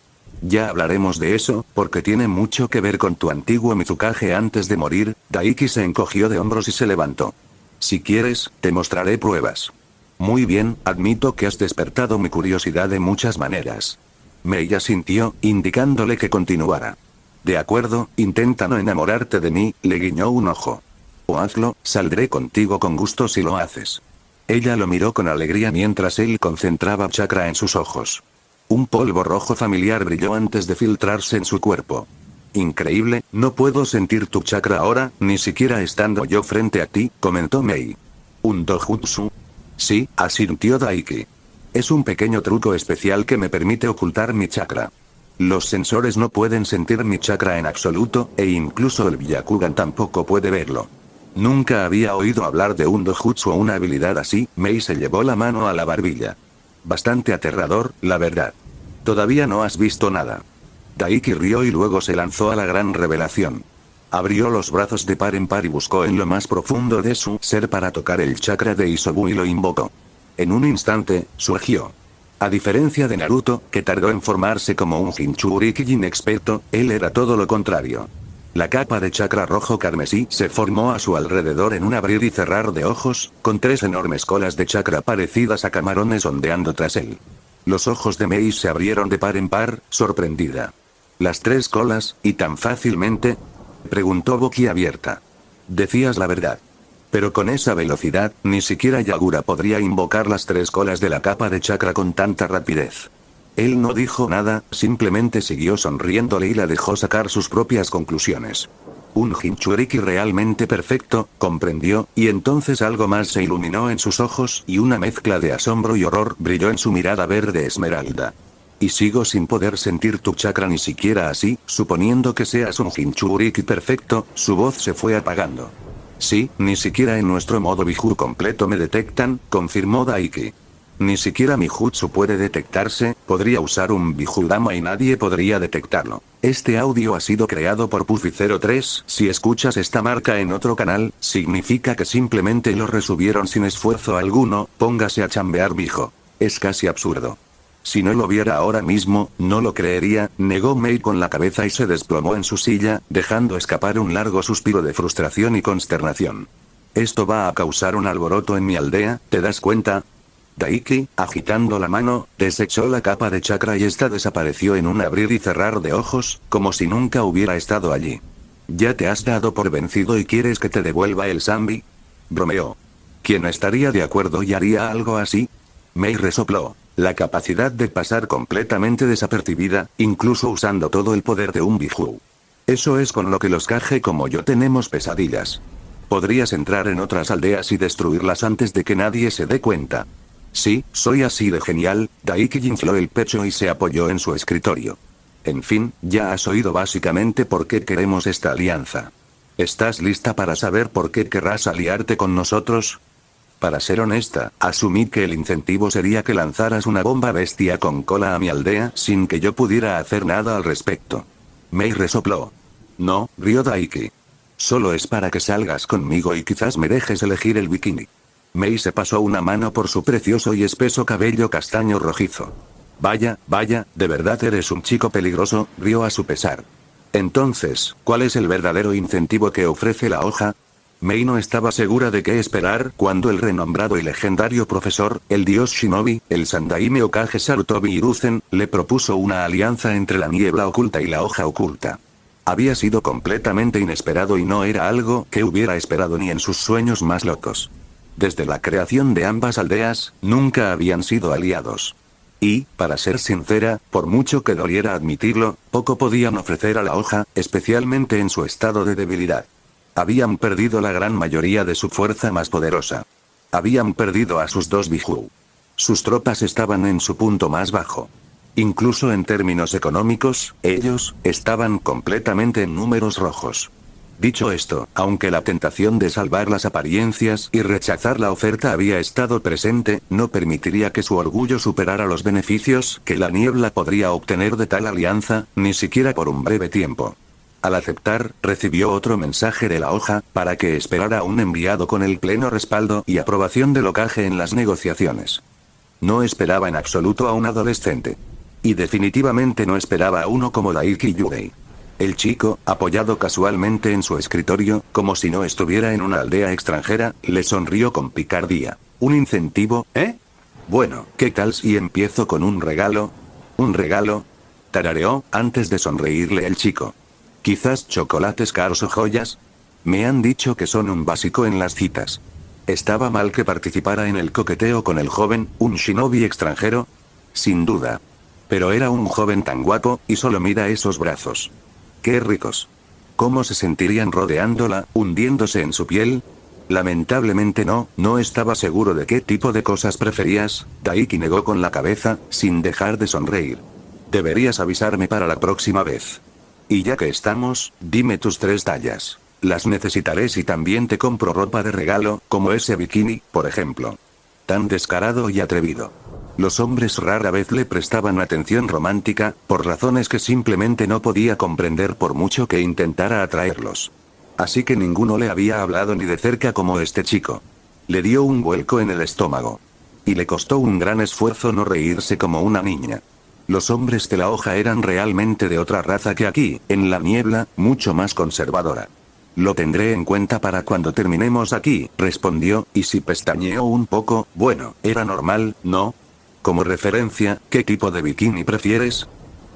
Ya hablaremos de eso, porque tiene mucho que ver con tu antiguo Mizukage antes de morir. Daiki se encogió de hombros y se levantó. Si quieres, te mostraré pruebas. Muy bien, admito que has despertado mi curiosidad de muchas maneras. Mei asintió, indicándole que continuara. De acuerdo, intenta no enamorarte de mí, le guiñó un ojo. O hazlo, saldré contigo con gusto si lo haces. Ella lo miró con alegría mientras él concentraba chakra en sus ojos. Un polvo rojo familiar brilló antes de filtrarse en su cuerpo. Increíble, no puedo sentir tu chakra ahora, ni siquiera estando yo frente a ti, comentó Mei. ¿Un dojutsu? Sí, asintió Daiki. Es un pequeño truco especial que me permite ocultar mi chakra. Los sensores no pueden sentir mi chakra en absoluto, e incluso el Byakugan tampoco puede verlo. Nunca había oído hablar de un dojutsu o una habilidad así. Mei se llevó la mano a la barbilla. Bastante aterrador, la verdad. Todavía no has visto nada. Daiki rió y luego se lanzó a la gran revelación. Abrió los brazos de par en par y buscó en lo más profundo de su ser para tocar el chakra de Isobu y lo invocó. En un instante, surgió. A diferencia de Naruto, que tardó en formarse como un Jinchuriki inexperto, él era todo lo contrario. La capa de chakra rojo carmesí se formó a su alrededor en un abrir y cerrar de ojos, con 3 enormes colas de chakra parecidas a camarones ondeando tras él. Los ojos de Mei se abrieron de par en par, sorprendida. ¿Las 3 colas, y tan fácilmente? Preguntó boquiabierta. Decías la verdad. Pero con esa velocidad, ni siquiera Yagura podría invocar las 3 colas de la capa de chakra con tanta rapidez. Él no dijo nada, simplemente siguió sonriéndole y la dejó sacar sus propias conclusiones. Un Jinchuriki realmente perfecto, comprendió, y entonces algo más se iluminó en sus ojos y una mezcla de asombro y horror brilló en su mirada verde esmeralda. Y sigo sin poder sentir tu chakra ni siquiera así, suponiendo que seas un Jinchuriki perfecto, su voz se fue apagando. Sí, ni siquiera en nuestro modo Biju completo me detectan, confirmó Daiki. Ni siquiera mi jutsu puede detectarse, podría usar un Bijudama y nadie podría detectarlo. Este audio ha sido creado por Puffy03, si escuchas esta marca en otro canal, significa que simplemente lo resubieron sin esfuerzo alguno, póngase a chambear viejo. Es casi absurdo. Si no lo viera ahora mismo, no lo creería, negó Mei con la cabeza y se desplomó en su silla, dejando escapar un largo suspiro de frustración y consternación. Esto va a causar un alboroto en mi aldea, ¿te das cuenta? Daiki, agitando la mano, desechó la capa de chakra y esta desapareció en un abrir y cerrar de ojos, como si nunca hubiera estado allí. ¿Ya te has dado por vencido y quieres que te devuelva el Zambi? Bromeó. ¿Quién estaría de acuerdo y haría algo así? Mei resopló. La capacidad de pasar completamente desapercibida, incluso usando todo el poder de un Biju. Eso es con lo que los Kage como yo tenemos pesadillas. Podrías entrar en otras aldeas y destruirlas antes de que nadie se dé cuenta. Sí, soy así de genial. Daiki infló el pecho y se apoyó en su escritorio. En fin, ya has oído básicamente por qué queremos esta alianza. ¿Estás lista para saber por qué querrás aliarte con nosotros? Para ser honesta, asumí que el incentivo sería que lanzaras una bomba bestia con cola a mi aldea sin que yo pudiera hacer nada al respecto. Mei resopló. No, rió Daiki. Solo es para que salgas conmigo y quizás me dejes elegir el bikini. Mei se pasó una mano por su precioso y espeso cabello castaño rojizo. Vaya, de verdad eres un chico peligroso, rió a su pesar. Entonces, ¿cuál es el verdadero incentivo que ofrece la hoja? Mei no estaba segura de qué esperar cuando el renombrado y legendario profesor, el dios Shinobi, el Sandaime Hokage Sarutobi Hiruzen, le propuso una alianza entre la niebla oculta y la hoja oculta. Había sido completamente inesperado y no era algo que hubiera esperado ni en sus sueños más locos. Desde la creación de ambas aldeas, nunca habían sido aliados. Y, para ser sincera, por mucho que doliera admitirlo, poco podían ofrecer a la hoja, especialmente en su estado de debilidad. Habían perdido la gran mayoría de su fuerza más poderosa. Habían perdido a sus dos Biju. Sus tropas estaban en su punto más bajo. Incluso en términos económicos, ellos estaban completamente en números rojos. Dicho esto, aunque la tentación de salvar las apariencias y rechazar la oferta había estado presente, no permitiría que su orgullo superara los beneficios que la niebla podría obtener de tal alianza, ni siquiera por un breve tiempo. Al aceptar, recibió otro mensaje de la hoja, para que esperara un enviado con el pleno respaldo y aprobación del Hokage en las negociaciones. No esperaba en absoluto a un adolescente. Y definitivamente no esperaba a uno como Daiki Yurei. El chico, apoyado casualmente en su escritorio, como si no estuviera en una aldea extranjera, le sonrió con picardía. ¿Un incentivo, eh? Bueno, ¿qué tal si empiezo con un regalo? ¿Un regalo? Tarareó, antes de sonreírle el chico. ¿Quizás chocolates caros o joyas? Me han dicho que son un básico en las citas. ¿Estaba mal que participara en el coqueteo con el joven, un shinobi extranjero? Sin duda. Pero era un joven tan guapo, y solo mira esos brazos. ¡Qué ricos! ¿Cómo se sentirían rodeándola, hundiéndose en su piel? Lamentablemente no estaba seguro de qué tipo de cosas preferías. Daiki negó con la cabeza, sin dejar de sonreír. Deberías avisarme para la próxima vez. Y ya que estamos, dime tus 3 tallas. Las necesitaré si también te compro ropa de regalo, como ese bikini, por ejemplo. Tan descarado y atrevido. Los hombres rara vez le prestaban atención romántica, por razones que simplemente no podía comprender por mucho que intentara atraerlos. Así que ninguno le había hablado ni de cerca como este chico. Le dio un vuelco en el estómago. Y le costó un gran esfuerzo no reírse como una niña. Los hombres de la hoja eran realmente de otra raza que aquí, en la niebla, mucho más conservadora. Lo tendré en cuenta para cuando terminemos aquí, respondió, y si pestañeó un poco, bueno, era normal, ¿no? Como referencia, ¿qué tipo de bikini prefieres?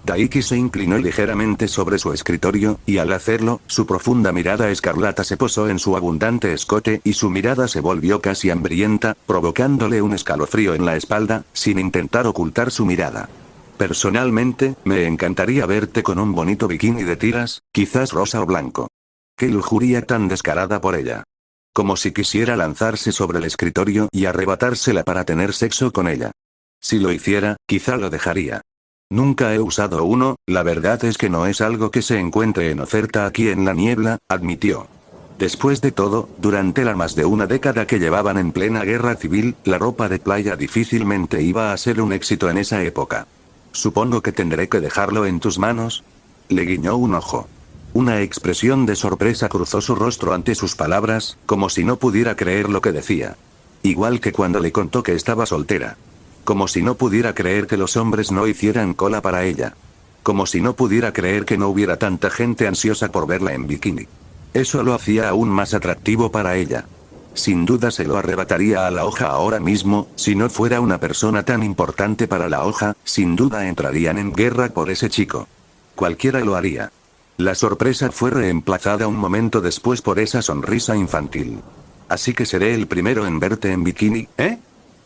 Daiki se inclinó ligeramente sobre su escritorio, y al hacerlo, su profunda mirada escarlata se posó en su abundante escote y su mirada se volvió casi hambrienta, provocándole un escalofrío en la espalda, sin intentar ocultar su mirada. Personalmente, me encantaría verte con un bonito bikini de tiras, quizás rosa o blanco. Qué lujuria tan descarada por ella. Como si quisiera lanzarse sobre el escritorio y arrebatársela para tener sexo con ella. Si lo hiciera, quizá lo dejaría. Nunca he usado uno, la verdad es que no es algo que se encuentre en oferta aquí en la niebla, admitió. Después de todo, durante la más de una década que llevaban en plena guerra civil, la ropa de playa difícilmente iba a ser un éxito en esa época. Supongo que tendré que dejarlo en tus manos. Le guiñó un ojo. Una expresión de sorpresa cruzó su rostro ante sus palabras, como si no pudiera creer lo que decía. Igual que cuando le contó que estaba soltera. Como si no pudiera creer que los hombres no hicieran cola para ella. Como si no pudiera creer que no hubiera tanta gente ansiosa por verla en bikini. Eso lo hacía aún más atractivo para ella. Sin duda se lo arrebataría a la hoja ahora mismo, si no fuera una persona tan importante para la hoja, sin duda entrarían en guerra por ese chico. Cualquiera lo haría. La sorpresa fue reemplazada un momento después por esa sonrisa infantil. Así que seré el primero en verte en bikini, ¿eh?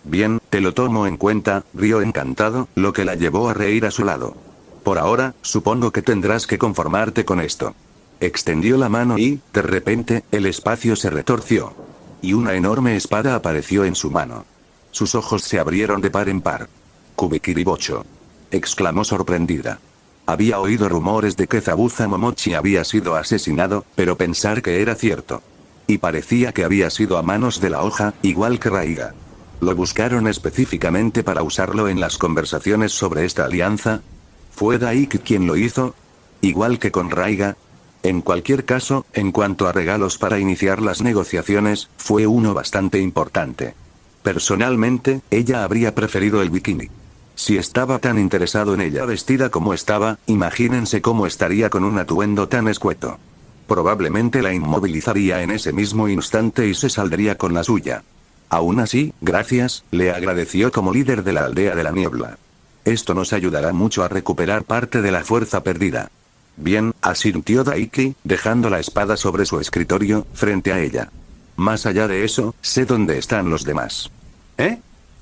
Bien, te lo tomo en cuenta, rió encantado, lo que la llevó a reír a su lado. Por ahora, supongo que tendrás que conformarte con esto. Extendió la mano y, de repente, el espacio se retorció. Y una enorme espada apareció en su mano. Sus ojos se abrieron de par en par. Kubikiribocho. Exclamó sorprendida. Había oído rumores de que Zabuza Momochi había sido asesinado, pero pensar que era cierto. Y parecía que había sido a manos de la hoja, igual que Raiga. ¿Lo buscaron específicamente para usarlo en las conversaciones sobre esta alianza? ¿Fue Daiki quien lo hizo? Igual que con Raiga. En cualquier caso, en cuanto a regalos para iniciar las negociaciones, fue uno bastante importante. Personalmente, ella habría preferido el bikini. Si estaba tan interesado en ella vestida como estaba, imagínense cómo estaría con un atuendo tan escueto. Probablemente la inmovilizaría en ese mismo instante y se saldría con la suya. Aún así, gracias, le agradeció como líder de la aldea de la niebla. Esto nos ayudará mucho a recuperar parte de la fuerza perdida. Bien, asintió Daiki, dejando la espada sobre su escritorio, frente a ella. Más allá de eso, sé dónde están los demás. ¿Eh?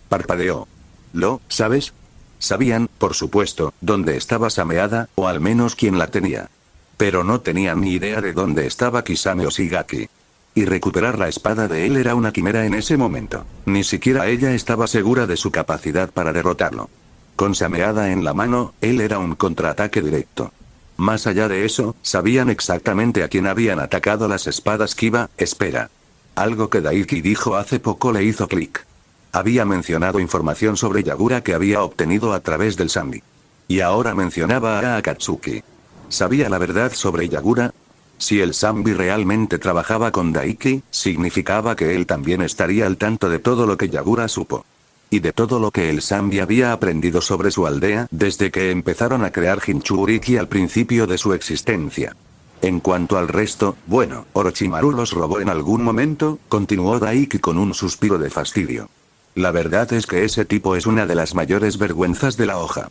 Parpadeó. ¿Lo sabes? Sabían, por supuesto, dónde estaba Sameada, o al menos quién la tenía. Pero no tenían ni idea de dónde estaba Kisame Oshigaki. Y recuperar la espada de él era una quimera en ese momento. Ni siquiera ella estaba segura de su capacidad para derrotarlo. Con Sameada en la mano, él era un contraataque directo. Más allá de eso, sabían exactamente a quién habían atacado las espadas Kiba. Espera. Algo que Daiki dijo hace poco le hizo clic. Había mencionado información sobre Yagura que había obtenido a través del Sambi. Y ahora mencionaba a Akatsuki. ¿Sabía la verdad sobre Yagura? Si el Sambi realmente trabajaba con Daiki, significaba que él también estaría al tanto de todo lo que Yagura supo. Y de todo lo que el Sambi había aprendido sobre su aldea desde que empezaron a crear Jinchuriki al principio de su existencia. En cuanto al resto, bueno, Orochimaru los robó en algún momento, continuó Daiki con un suspiro de fastidio. La verdad es que ese tipo es una de las mayores vergüenzas de la hoja.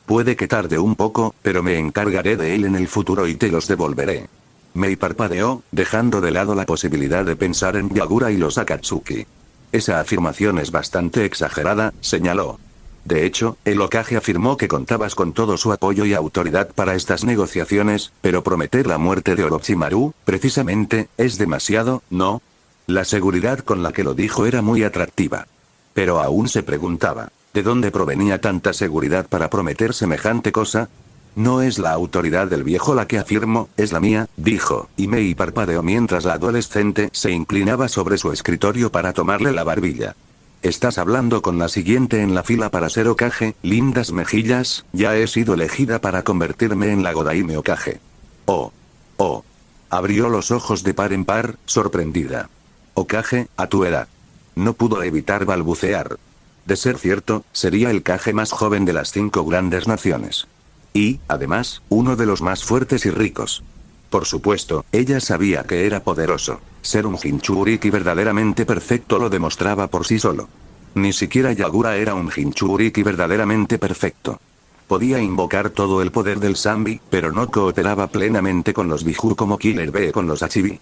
Puede que tarde un poco, pero me encargaré de él en el futuro y te los devolveré. Mei parpadeó, dejando de lado la posibilidad de pensar en Yagura y los Akatsuki. Esa afirmación es bastante exagerada, señaló. De hecho, el Hokage afirmó que contabas con todo su apoyo y autoridad para estas negociaciones, pero prometer la muerte de Orochimaru, precisamente, es demasiado, ¿no? La seguridad con la que lo dijo era muy atractiva. Pero aún se preguntaba, ¿de dónde provenía tanta seguridad para prometer semejante cosa? No es la autoridad del viejo la que afirmo, es la mía, dijo, y Mei parpadeó mientras la adolescente se inclinaba sobre su escritorio para tomarle la barbilla. Estás hablando con la siguiente en la fila para ser Hokage, lindas mejillas, ya he sido elegida para convertirme en la Godaime Hokage. Oh. Abrió los ojos de par en par, sorprendida. Hokage, a tu edad. No pudo evitar balbucear. De ser cierto, sería el Kage más joven de las 5 grandes naciones. Y, además, uno de los más fuertes y ricos. Por supuesto, ella sabía que era poderoso. Ser un Jinchuriki verdaderamente perfecto lo demostraba por sí solo. Ni siquiera Yagura era un Jinchuriki verdaderamente perfecto. Podía invocar todo el poder del Sambi, pero no cooperaba plenamente con los Biju como Killer Bee con los Achibi.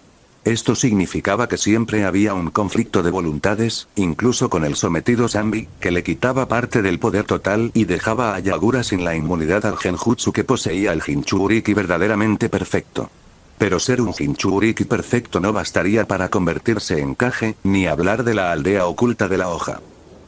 Esto significaba que siempre había un conflicto de voluntades, incluso con el sometido Sambi, que le quitaba parte del poder total y dejaba a Yagura sin la inmunidad al genjutsu que poseía el Jinchuriki verdaderamente perfecto. Pero ser un Jinchuriki perfecto no bastaría para convertirse en Kage, ni hablar de la aldea oculta de la hoja.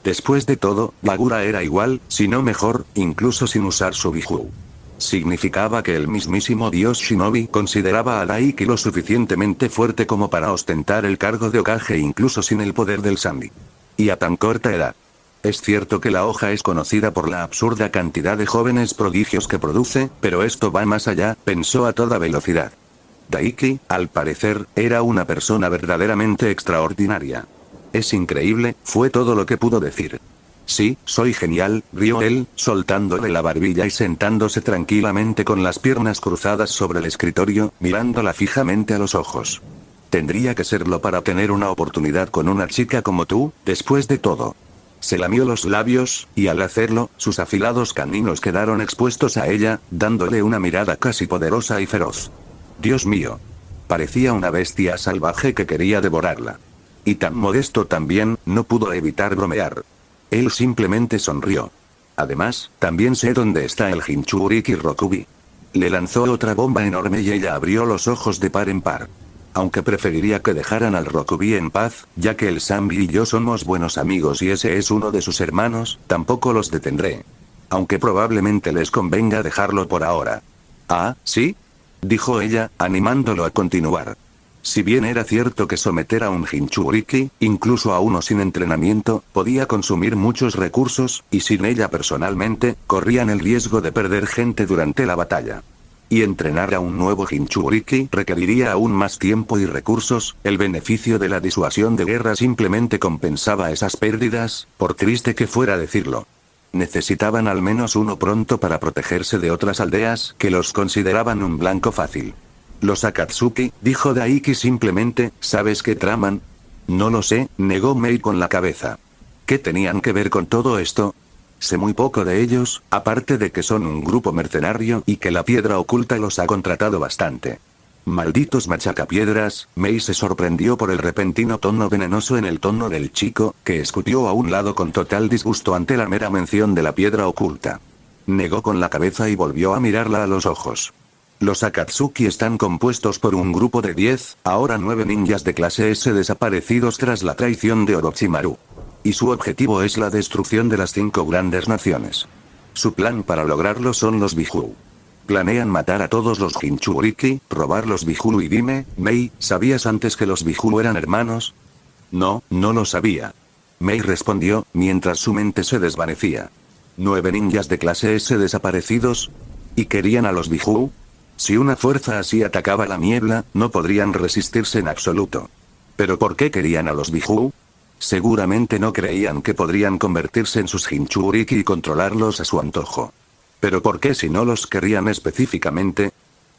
Después de todo, Yagura era igual, si no mejor, incluso sin usar su Biju. Significaba que el mismísimo dios Shinobi consideraba a Daiki lo suficientemente fuerte como para ostentar el cargo de Hokage incluso sin el poder del Sambi. Y a tan corta edad. Es cierto que la hoja es conocida por la absurda cantidad de jóvenes prodigios que produce, pero esto va más allá, pensó a toda velocidad. Daiki, al parecer, era una persona verdaderamente extraordinaria. Es increíble, fue todo lo que pudo decir. Sí, soy genial, rió él, soltándole la barbilla y sentándose tranquilamente con las piernas cruzadas sobre el escritorio, mirándola fijamente a los ojos. Tendría que serlo para tener una oportunidad con una chica como tú, después de todo. Se lamió los labios, y al hacerlo, sus afilados caninos quedaron expuestos a ella, dándole una mirada casi poderosa y feroz. Dios mío. Parecía una bestia salvaje que quería devorarla. Y tan modesto también, no pudo evitar bromear. Él simplemente sonrió. Además, también sé dónde está el Jinchuriki Rokubi. Le lanzó otra bomba enorme y ella abrió los ojos de par en par. Aunque preferiría que dejaran al Rokubi en paz, ya que el Sambi y yo somos buenos amigos y ese es uno de sus hermanos, tampoco los detendré. Aunque probablemente les convenga dejarlo por ahora. ¿Ah, sí? Dijo ella, animándolo a continuar. Si bien era cierto que someter a un Jinchuriki, incluso a uno sin entrenamiento, podía consumir muchos recursos, y sin ella personalmente, corrían el riesgo de perder gente durante la batalla. Y entrenar a un nuevo Jinchuriki requeriría aún más tiempo y recursos, el beneficio de la disuasión de guerra simplemente compensaba esas pérdidas, por triste que fuera decirlo. Necesitaban al menos uno pronto para protegerse de otras aldeas que los consideraban un blanco fácil. Los Akatsuki, dijo Daiki simplemente, ¿sabes qué traman? No lo sé, negó Mei con la cabeza. ¿Qué tenían que ver con todo esto? Sé muy poco de ellos, aparte de que son un grupo mercenario y que la piedra oculta los ha contratado bastante. Malditos machacapiedras, Mei se sorprendió por el repentino tono venenoso en el tono del chico, que escutió a un lado con total disgusto ante la mera mención de la piedra oculta. Negó con la cabeza y volvió a mirarla a los ojos. Los Akatsuki están compuestos por un grupo de 10, ahora 9 ninjas de clase S desaparecidos tras la traición de Orochimaru. Y su objetivo es la destrucción de las 5 grandes naciones. Su plan para lograrlo son los Biju. Planean matar a todos los Jinchuriki, robar los Biju y dime, Mei, ¿sabías antes que los Biju eran hermanos? No, no lo sabía. Mei respondió, mientras su mente se desvanecía. 9 ninjas de clase S desaparecidos. ¿Y querían a los Biju? Si una fuerza así atacaba la niebla, no podrían resistirse en absoluto. ¿Pero por qué querían a los Biju? Seguramente no creían que podrían convertirse en sus Jinchuriki y controlarlos a su antojo. ¿Pero por qué si no los querían específicamente?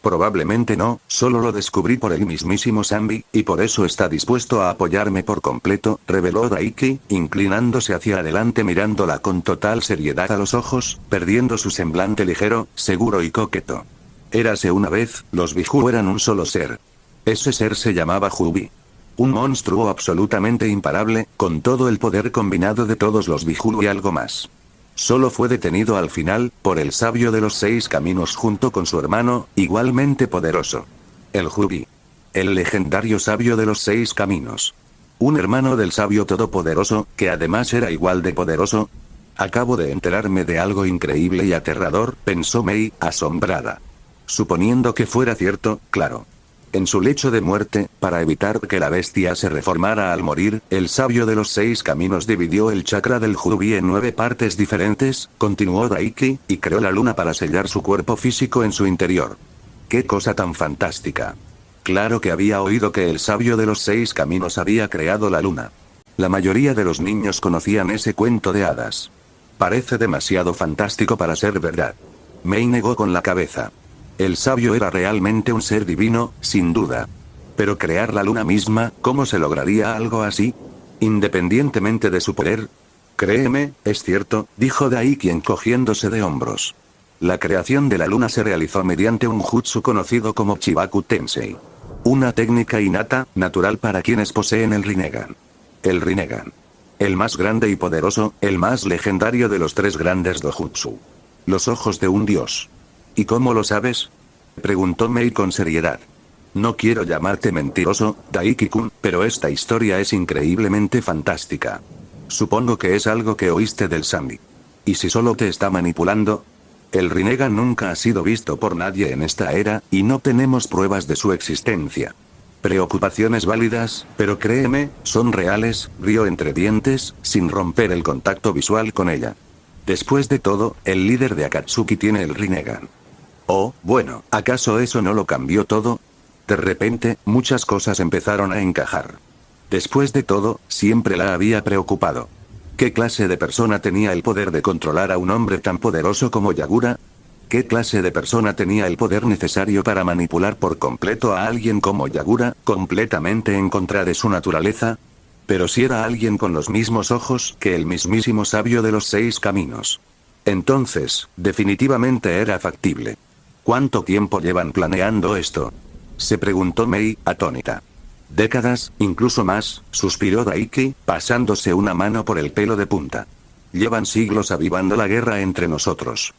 Probablemente no, solo lo descubrí por el mismísimo Sambi, y por eso está dispuesto a apoyarme por completo, reveló Daiki, inclinándose hacia adelante mirándola con total seriedad a los ojos, perdiendo su semblante ligero, seguro y coqueto. Érase una vez, los Biju eran un solo ser. Ese ser se llamaba Jubi. Un monstruo absolutamente imparable, con todo el poder combinado de todos los Biju y algo más. Solo fue detenido al final, por el sabio de los 6 caminos junto con su hermano, igualmente poderoso. El Jubi. El legendario sabio de los 6 caminos. Un hermano del sabio todopoderoso, que además era igual de poderoso. Acabo de enterarme de algo increíble y aterrador, pensó Mei, asombrada. Suponiendo que fuera cierto, claro. En su lecho de muerte, para evitar que la bestia se reformara al morir, el sabio de los 6 caminos dividió el chakra del Jubi en 9 partes diferentes, continuó Daiki, y creó la luna para sellar su cuerpo físico en su interior. ¡Qué cosa tan fantástica! Claro que había oído que el sabio de los 6 caminos había creado la luna. La mayoría de los niños conocían ese cuento de hadas. Parece demasiado fantástico para ser verdad. Mei negó con la cabeza. El sabio era realmente un ser divino, sin duda. Pero crear la luna misma, ¿cómo se lograría algo así? Independientemente de su poder. Créeme, es cierto, dijo Daiki encogiéndose de hombros. La creación de la luna se realizó mediante un jutsu conocido como Chibaku Tensei. Una técnica innata, natural para quienes poseen el Rinnegan. El Rinnegan. El más grande y poderoso, el más legendario de los 3 grandes dojutsu. Los ojos de un dios. ¿Y cómo lo sabes? Preguntó Mei con seriedad. No quiero llamarte mentiroso, Daiki-kun, pero esta historia es increíblemente fantástica. Supongo que es algo que oíste del Sambi. ¿Y si solo te está manipulando? El Rinnegan nunca ha sido visto por nadie en esta era, y no tenemos pruebas de su existencia. Preocupaciones válidas, pero créeme, son reales, rió entre dientes, sin romper el contacto visual con ella. Después de todo, el líder de Akatsuki tiene el Rinnegan. Oh, bueno, ¿acaso eso no lo cambió todo? De repente, muchas cosas empezaron a encajar. Después de todo, siempre la había preocupado. ¿Qué clase de persona tenía el poder de controlar a un hombre tan poderoso como Yagura? ¿Qué clase de persona tenía el poder necesario para manipular por completo a alguien como Yagura, completamente en contra de su naturaleza? Pero si era alguien con los mismos ojos que el mismísimo sabio de los 6 caminos. Entonces, definitivamente era factible. ¿Cuánto tiempo llevan planeando esto? Se preguntó Mei, atónita. Décadas, incluso más, suspiró Daiki, pasándose una mano por el pelo de punta. Llevan siglos avivando la guerra entre nosotros.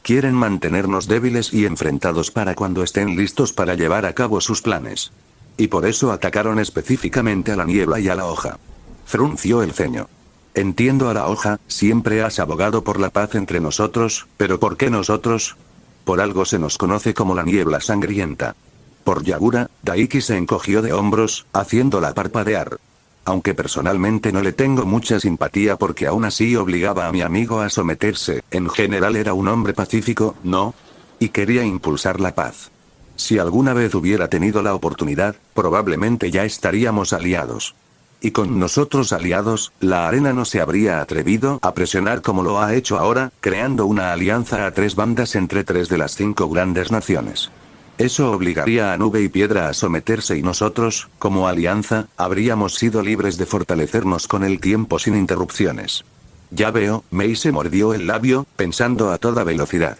Quieren mantenernos débiles y enfrentados para cuando estén listos para llevar a cabo sus planes. Y por eso atacaron específicamente a la niebla y a la hoja. Frunció el ceño. Entiendo a la hoja, siempre has abogado por la paz entre nosotros, pero ¿por qué nosotros? Por algo se nos conoce como la niebla sangrienta. Por Yagura, Daiki se encogió de hombros, haciéndola parpadear. Aunque personalmente no le tengo mucha simpatía porque aún así obligaba a mi amigo a someterse, en general era un hombre pacífico, ¿no? Y quería impulsar la paz. Si alguna vez hubiera tenido la oportunidad, probablemente ya estaríamos aliados. Y con nosotros aliados, la arena no se habría atrevido a presionar como lo ha hecho ahora, creando una alianza a 3 bandas entre 3 de las 5 grandes naciones. Eso obligaría a Nube y Piedra a someterse y nosotros, como alianza, habríamos sido libres de fortalecernos con el tiempo sin interrupciones. Ya veo, Mei se mordió el labio, pensando a toda velocidad.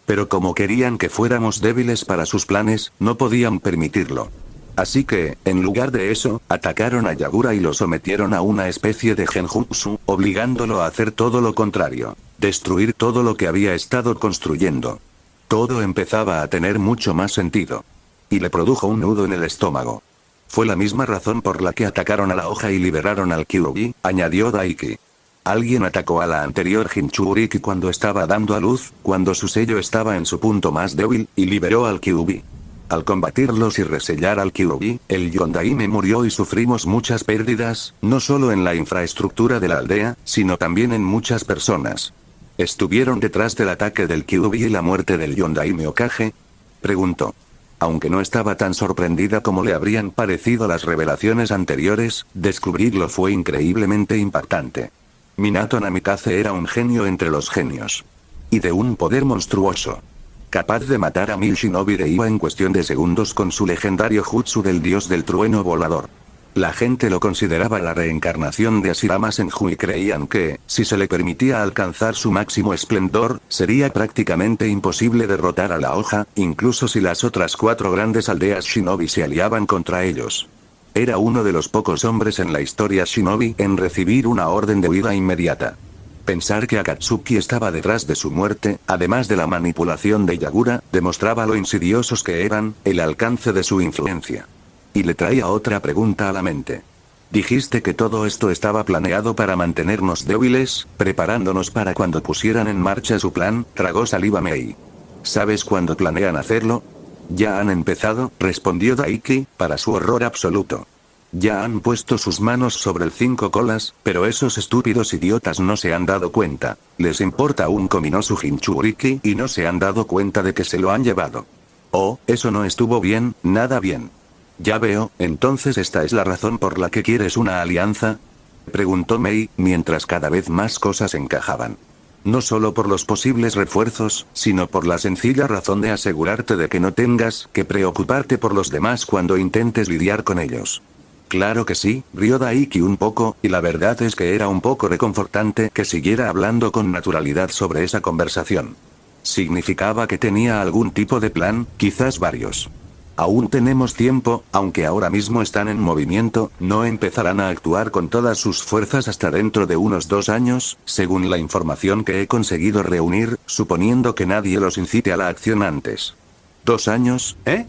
Pero como querían que fuéramos débiles para sus planes, no podían permitirlo. Así que, en lugar de eso, atacaron a Yagura y lo sometieron a una especie de genjutsu, obligándolo a hacer todo lo contrario. Destruir todo lo que había estado construyendo. Todo empezaba a tener mucho más sentido. Y le produjo un nudo en el estómago. Fue la misma razón por la que atacaron a la hoja y liberaron al Kyuubi, añadió Daiki. Alguien atacó a la anterior Jinchuriki cuando estaba dando a luz, cuando su sello estaba en su punto más débil, y liberó al Kyuubi. Al combatirlos y resellar al Kyuubi, el Yondaime murió y sufrimos muchas pérdidas, no solo en la infraestructura de la aldea, sino también en muchas personas. ¿Estuvieron detrás del ataque del Kyuubi y la muerte del Yondaime Hokage? Preguntó. Aunque no estaba tan sorprendida como le habrían parecido las revelaciones anteriores, descubrirlo fue increíblemente impactante. Minato Namikaze era un genio entre los genios. Y de un poder monstruoso. Capaz de matar a 1000 shinobi de Iwa en cuestión de segundos con su legendario jutsu del dios del trueno volador. La gente lo consideraba la reencarnación de Ashirama Senju y creían que, si se le permitía alcanzar su máximo esplendor, sería prácticamente imposible derrotar a la hoja, incluso si las otras 4 grandes aldeas shinobi se aliaban contra ellos. Era uno de los pocos hombres en la historia shinobi en recibir una orden de huida inmediata. Pensar que Akatsuki estaba detrás de su muerte, además de la manipulación de Yagura, demostraba lo insidiosos que eran, el alcance de su influencia. Y le traía otra pregunta a la mente. Dijiste que todo esto estaba planeado para mantenernos débiles, preparándonos para cuando pusieran en marcha su plan, tragó saliva Mei. ¿Sabes cuándo planean hacerlo? Ya han empezado, respondió Daiki, para su horror absoluto. Ya han puesto sus manos sobre el 5 colas, pero esos estúpidos idiotas no se han dado cuenta. Les importa un comino su Jinchuriki y no se han dado cuenta de que se lo han llevado. Oh, eso no estuvo bien, nada bien. Ya veo, entonces esta es la razón por la que quieres una alianza, preguntó Mei, mientras cada vez más cosas encajaban. No solo por los posibles refuerzos, sino por la sencilla razón de asegurarte de que no tengas que preocuparte por los demás cuando intentes lidiar con ellos. Claro que sí, rió Daiki un poco, y la verdad es que era un poco reconfortante que siguiera hablando con naturalidad sobre esa conversación. Significaba que tenía algún tipo de plan, quizás varios. Aún tenemos tiempo, aunque ahora mismo están en movimiento, no empezarán a actuar con todas sus fuerzas hasta dentro de unos 2 años, según la información que he conseguido reunir, suponiendo que nadie los incite a la acción antes. ¿2 años, eh?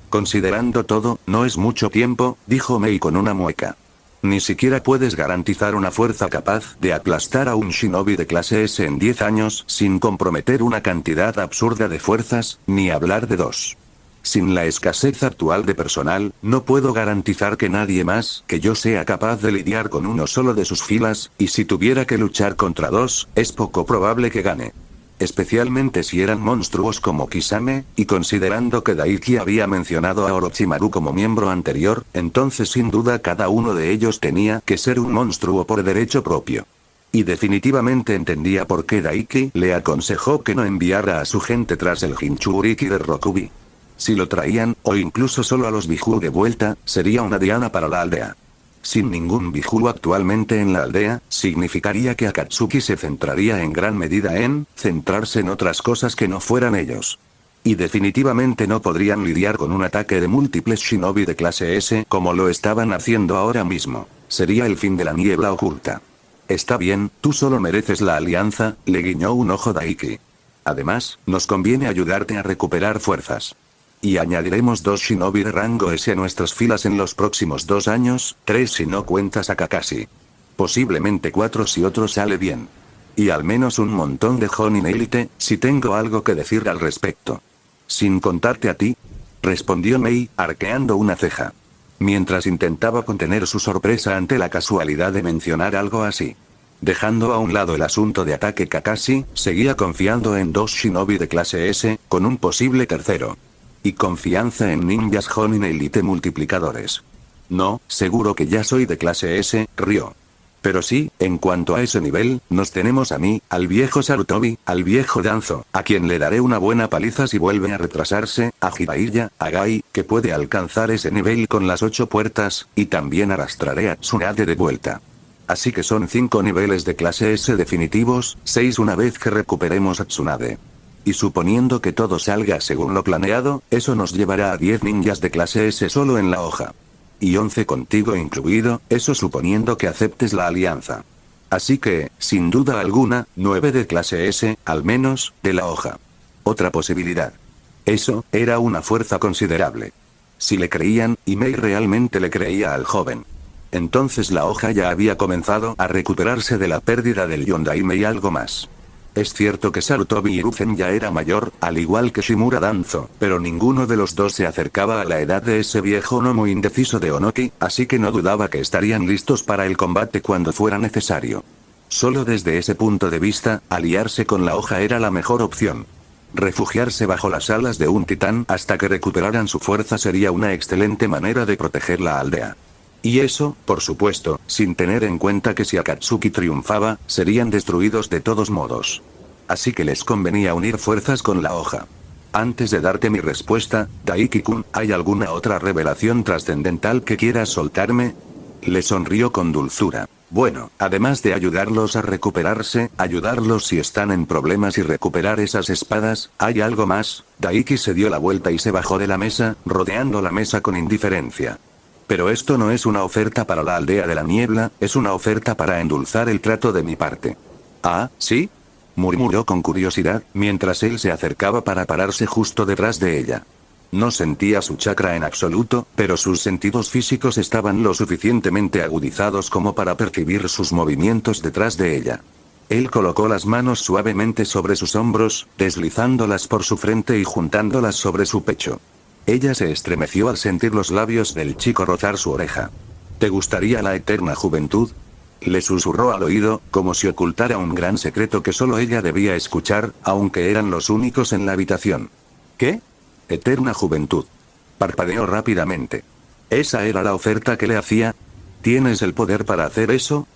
Considerando todo, no es mucho tiempo, dijo Mei con una mueca. Ni siquiera puedes garantizar una fuerza capaz de aplastar a un shinobi de clase S en 10 años sin comprometer una cantidad absurda de fuerzas, ni hablar de 2. Sin la escasez actual de personal, no puedo garantizar que nadie más que yo sea capaz de lidiar con uno solo de sus filas, y si tuviera que luchar contra 2, es poco probable que gane. Especialmente si eran monstruos como Kisame, y considerando que Daiki había mencionado a Orochimaru como miembro anterior, entonces sin duda cada uno de ellos tenía que ser un monstruo por derecho propio. Y definitivamente entendía por qué Daiki le aconsejó que no enviara a su gente tras el Jinchuriki de Rokubi. Si lo traían, o incluso solo a los Biju de vuelta, sería una diana para la aldea. Sin ningún Biju actualmente en la aldea, significaría que Akatsuki se centraría en gran medida en centrarse en otras cosas que no fueran ellos. Y definitivamente no podrían lidiar con un ataque de múltiples shinobi de clase S como lo estaban haciendo ahora mismo. Sería el fin de la niebla oculta. Está bien, tú solo mereces la alianza, le guiñó un ojo Daiki. Además, nos conviene ayudarte a recuperar fuerzas. Y añadiremos 2 shinobi de rango S a nuestras filas en los próximos 2 años, 3 si no cuentas a Kakashi. Posiblemente 4 si otro sale bien. Y al menos un montón de Jonin élite, si tengo algo que decir al respecto. Sin contarte a ti, respondió Mei, arqueando una ceja. Mientras intentaba contener su sorpresa ante la casualidad de mencionar algo así. Dejando a un lado el asunto de ataque Kakashi, seguía confiando en 2 shinobi de clase S, con un posible tercero. Y confianza en ninjas Jonin Elite multiplicadores. No, seguro que ya soy de clase S, rió. Pero sí, en cuanto a ese nivel, nos tenemos a mí, al viejo Sarutobi, al viejo Danzo, a quien le daré una buena paliza si vuelve a retrasarse, a Jiraiya, a Gai, que puede alcanzar ese nivel con las 8 puertas, y también arrastraré a Tsunade de vuelta. Así que son 5 niveles de clase S definitivos, 6 una vez que recuperemos a Tsunade. Y suponiendo que todo salga según lo planeado, eso nos llevará a 10 ninjas de clase S solo en la hoja. Y 11 contigo incluido, eso suponiendo que aceptes la alianza. Así que, sin duda alguna, 9 de clase S, al menos, de la hoja. Otra posibilidad. Eso, era una fuerza considerable. Si le creían, y Mei realmente le creía al joven. Entonces la hoja ya había comenzado a recuperarse de la pérdida del Yondaime y algo más. Es cierto que Sarutobi Hiruzen ya era mayor, al igual que Shimura Danzo, pero ninguno de los dos se acercaba a la edad de ese viejo no muy indeciso de Onoki, así que no dudaba que estarían listos para el combate cuando fuera necesario. Solo desde ese punto de vista, aliarse con la hoja era la mejor opción. Refugiarse bajo las alas de un titán hasta que recuperaran su fuerza sería una excelente manera de proteger la aldea. Y eso, por supuesto, sin tener en cuenta que si Akatsuki triunfaba, serían destruidos de todos modos. Así que les convenía unir fuerzas con la hoja. Antes de darte mi respuesta, Daiki-kun, ¿hay alguna otra revelación trascendental que quieras soltarme? Le sonrió con dulzura. Bueno, además de ayudarlos a recuperarse, ayudarlos si están en problemas y recuperar esas espadas, ¿hay algo más? Daiki se dio la vuelta y se bajó de la mesa, rodeando la mesa con indiferencia. Pero esto no es una oferta para la aldea de la niebla, es una oferta para endulzar el trato de mi parte. ¿Ah, sí? Murmuró con curiosidad, mientras él se acercaba para pararse justo detrás de ella. No sentía su chakra en absoluto, pero sus sentidos físicos estaban lo suficientemente agudizados como para percibir sus movimientos detrás de ella. Él colocó las manos suavemente sobre sus hombros, deslizándolas por su frente y juntándolas sobre su pecho. Ella se estremeció al sentir los labios del chico rozar su oreja. ¿Te gustaría la eterna juventud? Le susurró al oído, como si ocultara un gran secreto que solo ella debía escuchar, aunque eran los únicos en la habitación. ¿Qué? Eterna juventud. Parpadeó rápidamente. ¿Esa era la oferta que le hacía? ¿Tienes el poder para hacer eso?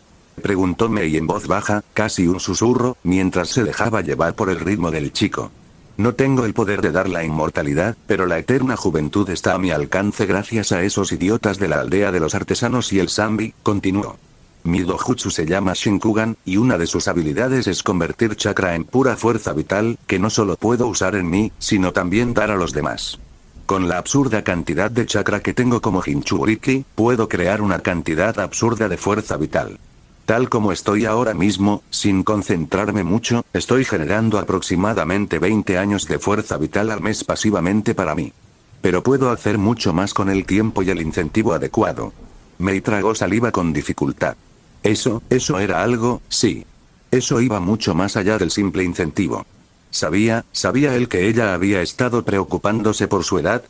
Preguntó Mei en voz baja, casi un susurro, mientras se dejaba llevar por el ritmo del chico. No tengo el poder de dar la inmortalidad, pero la eterna juventud está a mi alcance gracias a esos idiotas de la aldea de los artesanos y el Zambi, continuó. Mi dojutsu se llama Shinkugan, y una de sus habilidades es convertir chakra en pura fuerza vital, que no solo puedo usar en mí, sino también dar a los demás. Con la absurda cantidad de chakra que tengo como Jinchuriki, puedo crear una cantidad absurda de fuerza vital. Tal como estoy ahora mismo, sin concentrarme mucho, estoy generando aproximadamente 20 años de fuerza vital al mes pasivamente para mí. Pero puedo hacer mucho más con el tiempo y el incentivo adecuado. Mei tragó saliva con dificultad. Eso era algo, sí. Eso iba mucho más allá del simple incentivo. ¿Sabía él que ella había estado preocupándose por su edad?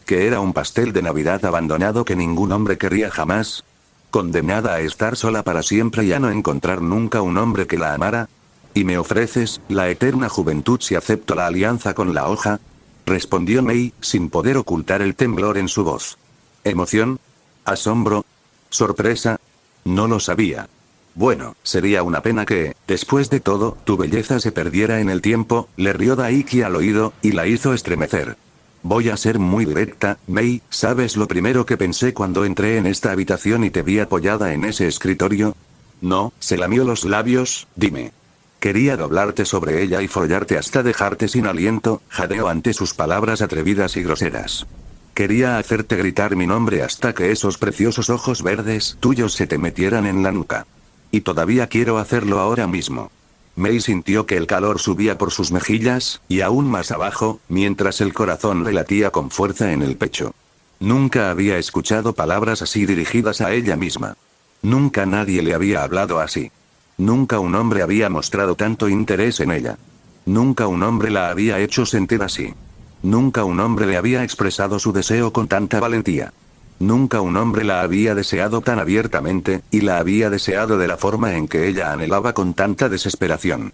¿Que era un pastel de Navidad abandonado que ningún hombre querría jamás? ¿Condenada a estar sola para siempre y a no encontrar nunca un hombre que la amara? ¿Y me ofreces la eterna juventud si acepto la alianza con la hoja? Respondió Mei, sin poder ocultar el temblor en su voz. ¿Emoción? ¿Asombro? ¿Sorpresa? No lo sabía. Bueno, sería una pena que, después de todo, tu belleza se perdiera en el tiempo, le rió Daiki al oído, y la hizo estremecer. Voy a ser muy directa, Mei, ¿sabes lo primero que pensé cuando entré en esta habitación y te vi apoyada en ese escritorio? No, se lamió los labios, dime. Quería doblarte sobre ella y follarte hasta dejarte sin aliento, jadeó ante sus palabras atrevidas y groseras. Quería hacerte gritar mi nombre hasta que esos preciosos ojos verdes tuyos se te metieran en la nuca. Y todavía quiero hacerlo ahora mismo. Mei sintió que el calor subía por sus mejillas, y aún más abajo, mientras el corazón le latía con fuerza en el pecho. Nunca había escuchado palabras así dirigidas a ella misma. Nunca nadie le había hablado así. Nunca un hombre había mostrado tanto interés en ella. Nunca un hombre la había hecho sentir así. Nunca un hombre le había expresado su deseo con tanta valentía. Nunca un hombre la había deseado tan abiertamente, y la había deseado de la forma en que ella anhelaba con tanta desesperación.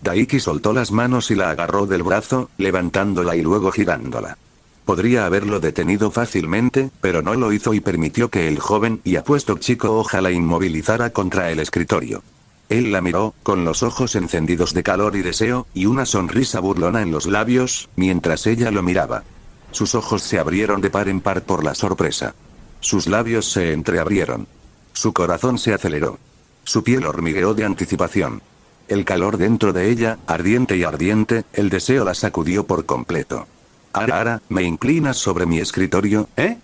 Daiki soltó las manos y la agarró del brazo, levantándola y luego girándola. Podría haberlo detenido fácilmente, pero no lo hizo y permitió que el joven y apuesto chico hoja la inmovilizara contra el escritorio. Él la miró, con los ojos encendidos de calor y deseo, y una sonrisa burlona en los labios, mientras ella lo miraba. Sus ojos se abrieron de par en par por la sorpresa. Sus labios se entreabrieron. Su corazón se aceleró. Su piel hormigueó de anticipación. El calor dentro de ella, ardiente y ardiente, el deseo la sacudió por completo. Ara, ¿me inclinas sobre mi escritorio, eh?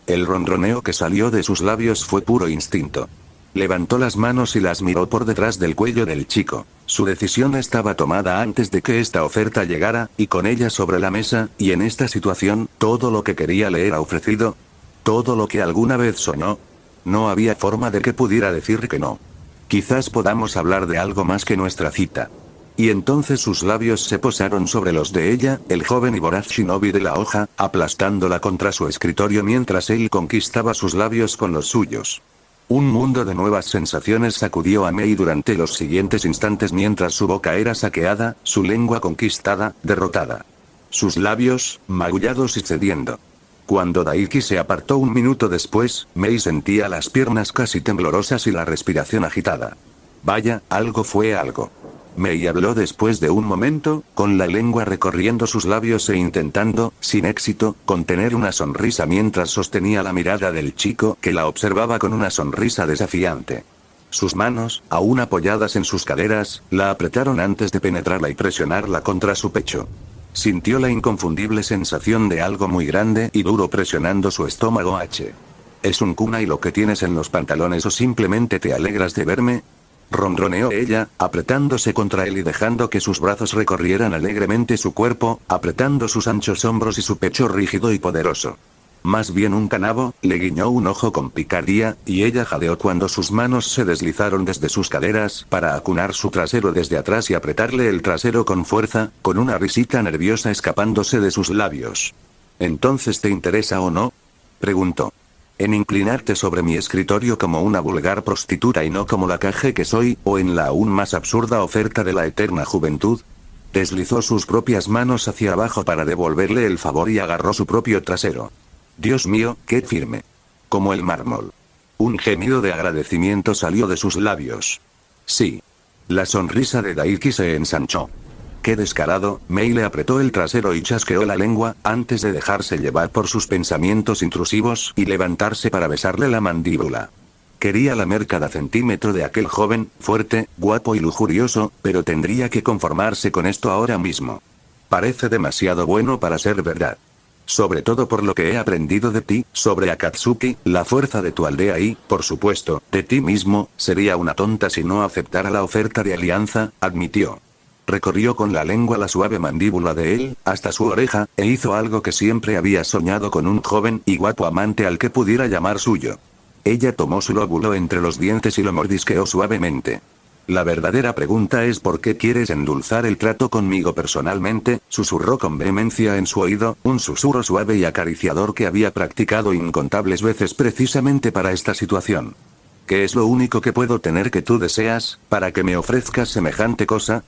El ronroneo que salió de sus labios fue puro instinto. Levantó las manos y las miró por detrás del cuello del chico. Su decisión estaba tomada antes de que esta oferta llegara, y con ella sobre la mesa, y en esta situación, todo lo que quería le era ofrecido. Todo lo que alguna vez soñó. No había forma de que pudiera decir que no. Quizás podamos hablar de algo más que nuestra cita. Y entonces sus labios se posaron sobre los de ella, el joven y voraz shinobi de la hoja, aplastándola contra su escritorio mientras él conquistaba sus labios con los suyos. Un mundo de nuevas sensaciones sacudió a Mei durante los siguientes instantes mientras su boca era saqueada, su lengua conquistada, derrotada. Sus labios, magullados y cediendo. Cuando Daiki se apartó un minuto después, Mei sentía las piernas casi temblorosas y la respiración agitada. Vaya, algo fue algo. Mei habló después de un momento, con la lengua recorriendo sus labios e intentando, sin éxito, contener una sonrisa mientras sostenía la mirada del chico que la observaba con una sonrisa desafiante. Sus manos, aún apoyadas en sus caderas, la apretaron antes de penetrarla y presionarla contra su pecho. Sintió la inconfundible sensación de algo muy grande y duro presionando su estómago. ¿Es un kunai lo que tienes en los pantalones o simplemente te alegras de verme? Ronroneó ella, apretándose contra él y dejando que sus brazos recorrieran alegremente su cuerpo, apretando sus anchos hombros y su pecho rígido y poderoso. Más bien un canabo, le guiñó un ojo con picardía, y ella jadeó cuando sus manos se deslizaron desde sus caderas para acunar su trasero desde atrás y apretarle el trasero con fuerza, con una risita nerviosa escapándose de sus labios. ¿Entonces te interesa o no?, preguntó. ¿En inclinarte sobre mi escritorio como una vulgar prostituta y no como la caje que soy, o en la aún más absurda oferta de la eterna juventud? Deslizó sus propias manos hacia abajo para devolverle el favor y agarró su propio trasero. Dios mío, qué firme. Como el mármol. Un gemido de agradecimiento salió de sus labios. Sí. La sonrisa de Daiki se ensanchó. Qué descarado. Mei le apretó el trasero y chasqueó la lengua, antes de dejarse llevar por sus pensamientos intrusivos y levantarse para besarle la mandíbula. Quería lamer cada centímetro de aquel joven, fuerte, guapo y lujurioso, pero tendría que conformarse con esto ahora mismo. Parece demasiado bueno para ser verdad. Sobre todo por lo que he aprendido de ti, sobre Akatsuki, la fuerza de tu aldea y, por supuesto, de ti mismo. Sería una tonta si no aceptara la oferta de alianza, admitió. Recorrió con la lengua la suave mandíbula de él, hasta su oreja, e hizo algo que siempre había soñado con un joven y guapo amante al que pudiera llamar suyo. Ella tomó su lóbulo entre los dientes y lo mordisqueó suavemente. La verdadera pregunta es ¿por qué quieres endulzar el trato conmigo personalmente?, susurró con vehemencia en su oído, un susurro suave y acariciador que había practicado incontables veces precisamente para esta situación. ¿Qué es lo único que puedo tener que tú deseas, para que me ofrezcas semejante cosa?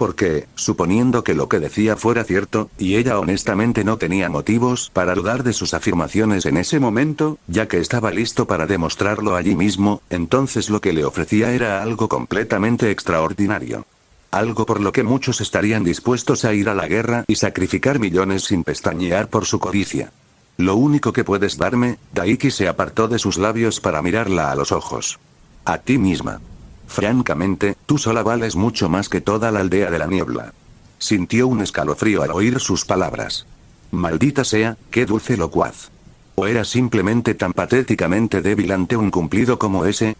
Porque, suponiendo que lo que decía fuera cierto, y ella honestamente no tenía motivos para dudar de sus afirmaciones en ese momento, ya que estaba listo para demostrarlo allí mismo, entonces lo que le ofrecía era algo completamente extraordinario. Algo por lo que muchos estarían dispuestos a ir a la guerra y sacrificar millones sin pestañear por su codicia. Lo único que puedes darme, Daiki se apartó de sus labios para mirarla a los ojos. A ti misma. Francamente, tú sola vales mucho más que toda la aldea de la niebla. Sintió un escalofrío al oír sus palabras. Maldita sea, qué dulce locuaz. ¿O era simplemente tan patéticamente débil ante un cumplido como ese?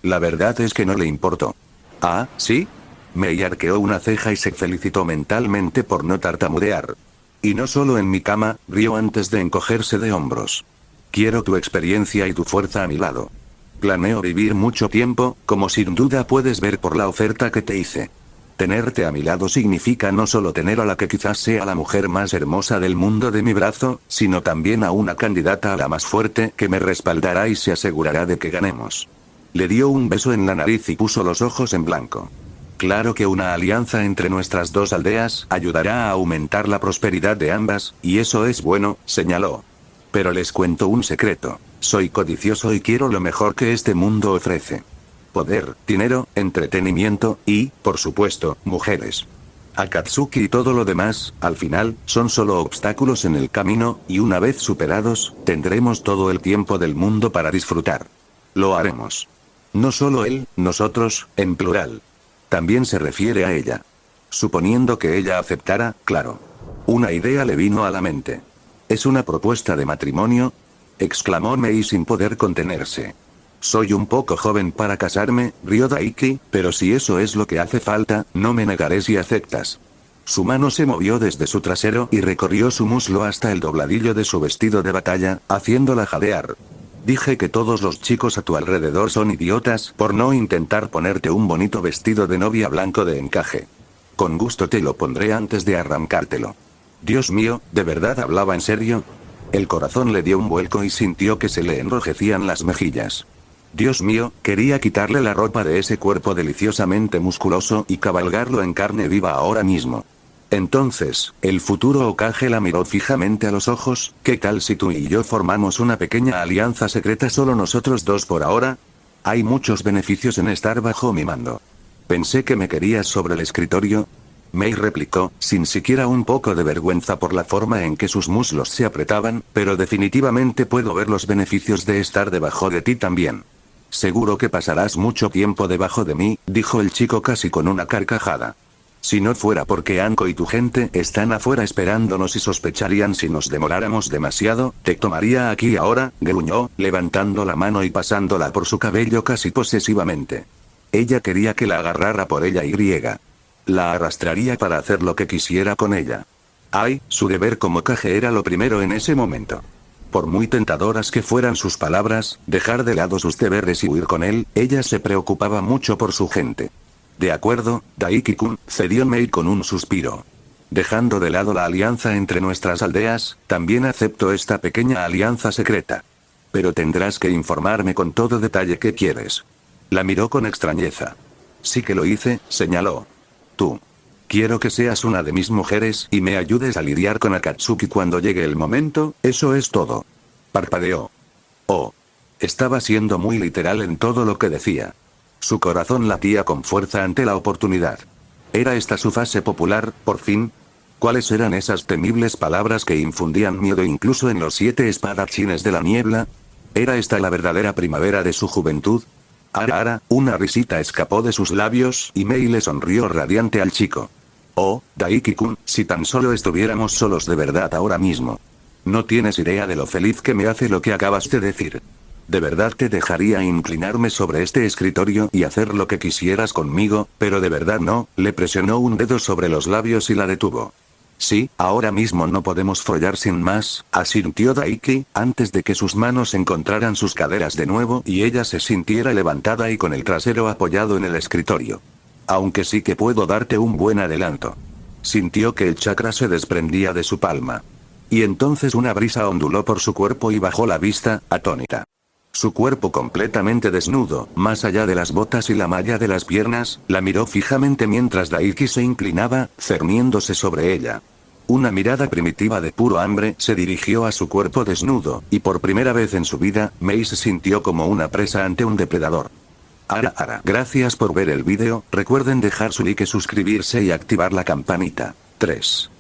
La verdad es que no le importó. ¿Ah, sí? Mei arqueó una ceja y se felicitó mentalmente por no tartamudear. Y no solo en mi cama, rió antes de encogerse de hombros. Quiero tu experiencia y tu fuerza a mi lado. Planeo vivir mucho tiempo, como sin duda puedes ver por la oferta que te hice. Tenerte a mi lado significa no solo tener a la que quizás sea la mujer más hermosa del mundo de mi brazo, sino también a una candidata a la más fuerte que me respaldará y se asegurará de que ganemos. Le dio un beso en la nariz y puso los ojos en blanco. Claro que una alianza entre nuestras dos aldeas ayudará a aumentar la prosperidad de ambas, y eso es bueno, señaló. Pero les cuento un secreto. Soy codicioso y quiero lo mejor que este mundo ofrece. Poder, dinero, entretenimiento y, por supuesto, mujeres. Akatsuki y todo lo demás, al final, son solo obstáculos en el camino, y una vez superados, tendremos todo el tiempo del mundo para disfrutar. Lo haremos. No solo él, nosotros, en plural. También se refiere a ella. Suponiendo que ella aceptara, claro. Una idea le vino a la mente. ¿Es una propuesta de matrimonio?, exclamó Mei sin poder contenerse. Soy un poco joven para casarme, rió Daiki, pero si eso es lo que hace falta, no me negaré si aceptas. Su mano se movió desde su trasero y recorrió su muslo hasta el dobladillo de su vestido de batalla, haciéndola jadear. Dije que todos los chicos a tu alrededor son idiotas por no intentar ponerte un bonito vestido de novia blanco de encaje. Con gusto te lo pondré antes de arrancártelo. Dios mío, ¿de verdad hablaba en serio? El corazón le dio un vuelco y sintió que se le enrojecían las mejillas. Dios mío, quería quitarle la ropa de ese cuerpo deliciosamente musculoso y cabalgarlo en carne viva ahora mismo. Entonces, el futuro Hokage la miró fijamente a los ojos. ¿Qué tal si tú y yo formamos una pequeña alianza secreta solo nosotros dos por ahora? Hay muchos beneficios en estar bajo mi mando. Pensé que me querías sobre el escritorio. Mei replicó, sin siquiera un poco de vergüenza por la forma en que sus muslos se apretaban, pero definitivamente puedo ver los beneficios de estar debajo de ti también. Seguro que pasarás mucho tiempo debajo de mí, dijo el chico casi con una carcajada. Si no fuera porque Anko y tu gente están afuera esperándonos y sospecharían si nos demoráramos demasiado, te tomaría aquí ahora, gruñó, levantando la mano y pasándola por su cabello casi posesivamente. Ella quería que la agarrara por ella y la arrastraría para hacer lo que quisiera con ella. Ay, su deber como Hokage era lo primero en ese momento. Por muy tentadoras que fueran sus palabras, dejar de lado sus deberes y huir con él, ella se preocupaba mucho por su gente. De acuerdo, Daiki-kun, cedió Mei con un suspiro. Dejando de lado la alianza entre nuestras aldeas, también acepto esta pequeña alianza secreta. Pero tendrás que informarme con todo detalle qué quieres. La miró con extrañeza. Sí que lo hice, señaló. Tú. Quiero que seas una de mis mujeres y me ayudes a lidiar con Akatsuki cuando llegue el momento, eso es todo. Parpadeó. Oh. Estaba siendo muy literal en todo lo que decía. Su corazón latía con fuerza ante la oportunidad. ¿Era esta su fase popular, por fin? ¿Cuáles eran esas temibles palabras que infundían miedo incluso en los 7 espadachines de la niebla? ¿Era esta la verdadera primavera de su juventud? Ara, una risita escapó de sus labios y Mei le sonrió radiante al chico. Oh, Daiki-kun, si tan solo estuviéramos solos de verdad ahora mismo. No tienes idea de lo feliz que me hace lo que acabas de decir. De verdad te dejaría inclinarme sobre este escritorio y hacer lo que quisieras conmigo, pero de verdad no, le presionó un dedo sobre los labios y la detuvo. Sí, ahora mismo no podemos follar sin más, asintió Daiki, antes de que sus manos encontraran sus caderas de nuevo y ella se sintiera levantada y con el trasero apoyado en el escritorio. Aunque sí que puedo darte un buen adelanto. Sintió que el chakra se desprendía de su palma. Y entonces una brisa onduló por su cuerpo y bajó la vista, atónita. Su cuerpo completamente desnudo, más allá de las botas y la malla de las piernas, la miró fijamente mientras Daiki se inclinaba, cerniéndose sobre ella. Una mirada primitiva de puro hambre se dirigió a su cuerpo desnudo, y por primera vez en su vida, Mei se sintió como una presa ante un depredador. Ara. Gracias por ver el vídeo, recuerden dejar su like, suscribirse y activar la campanita. 3.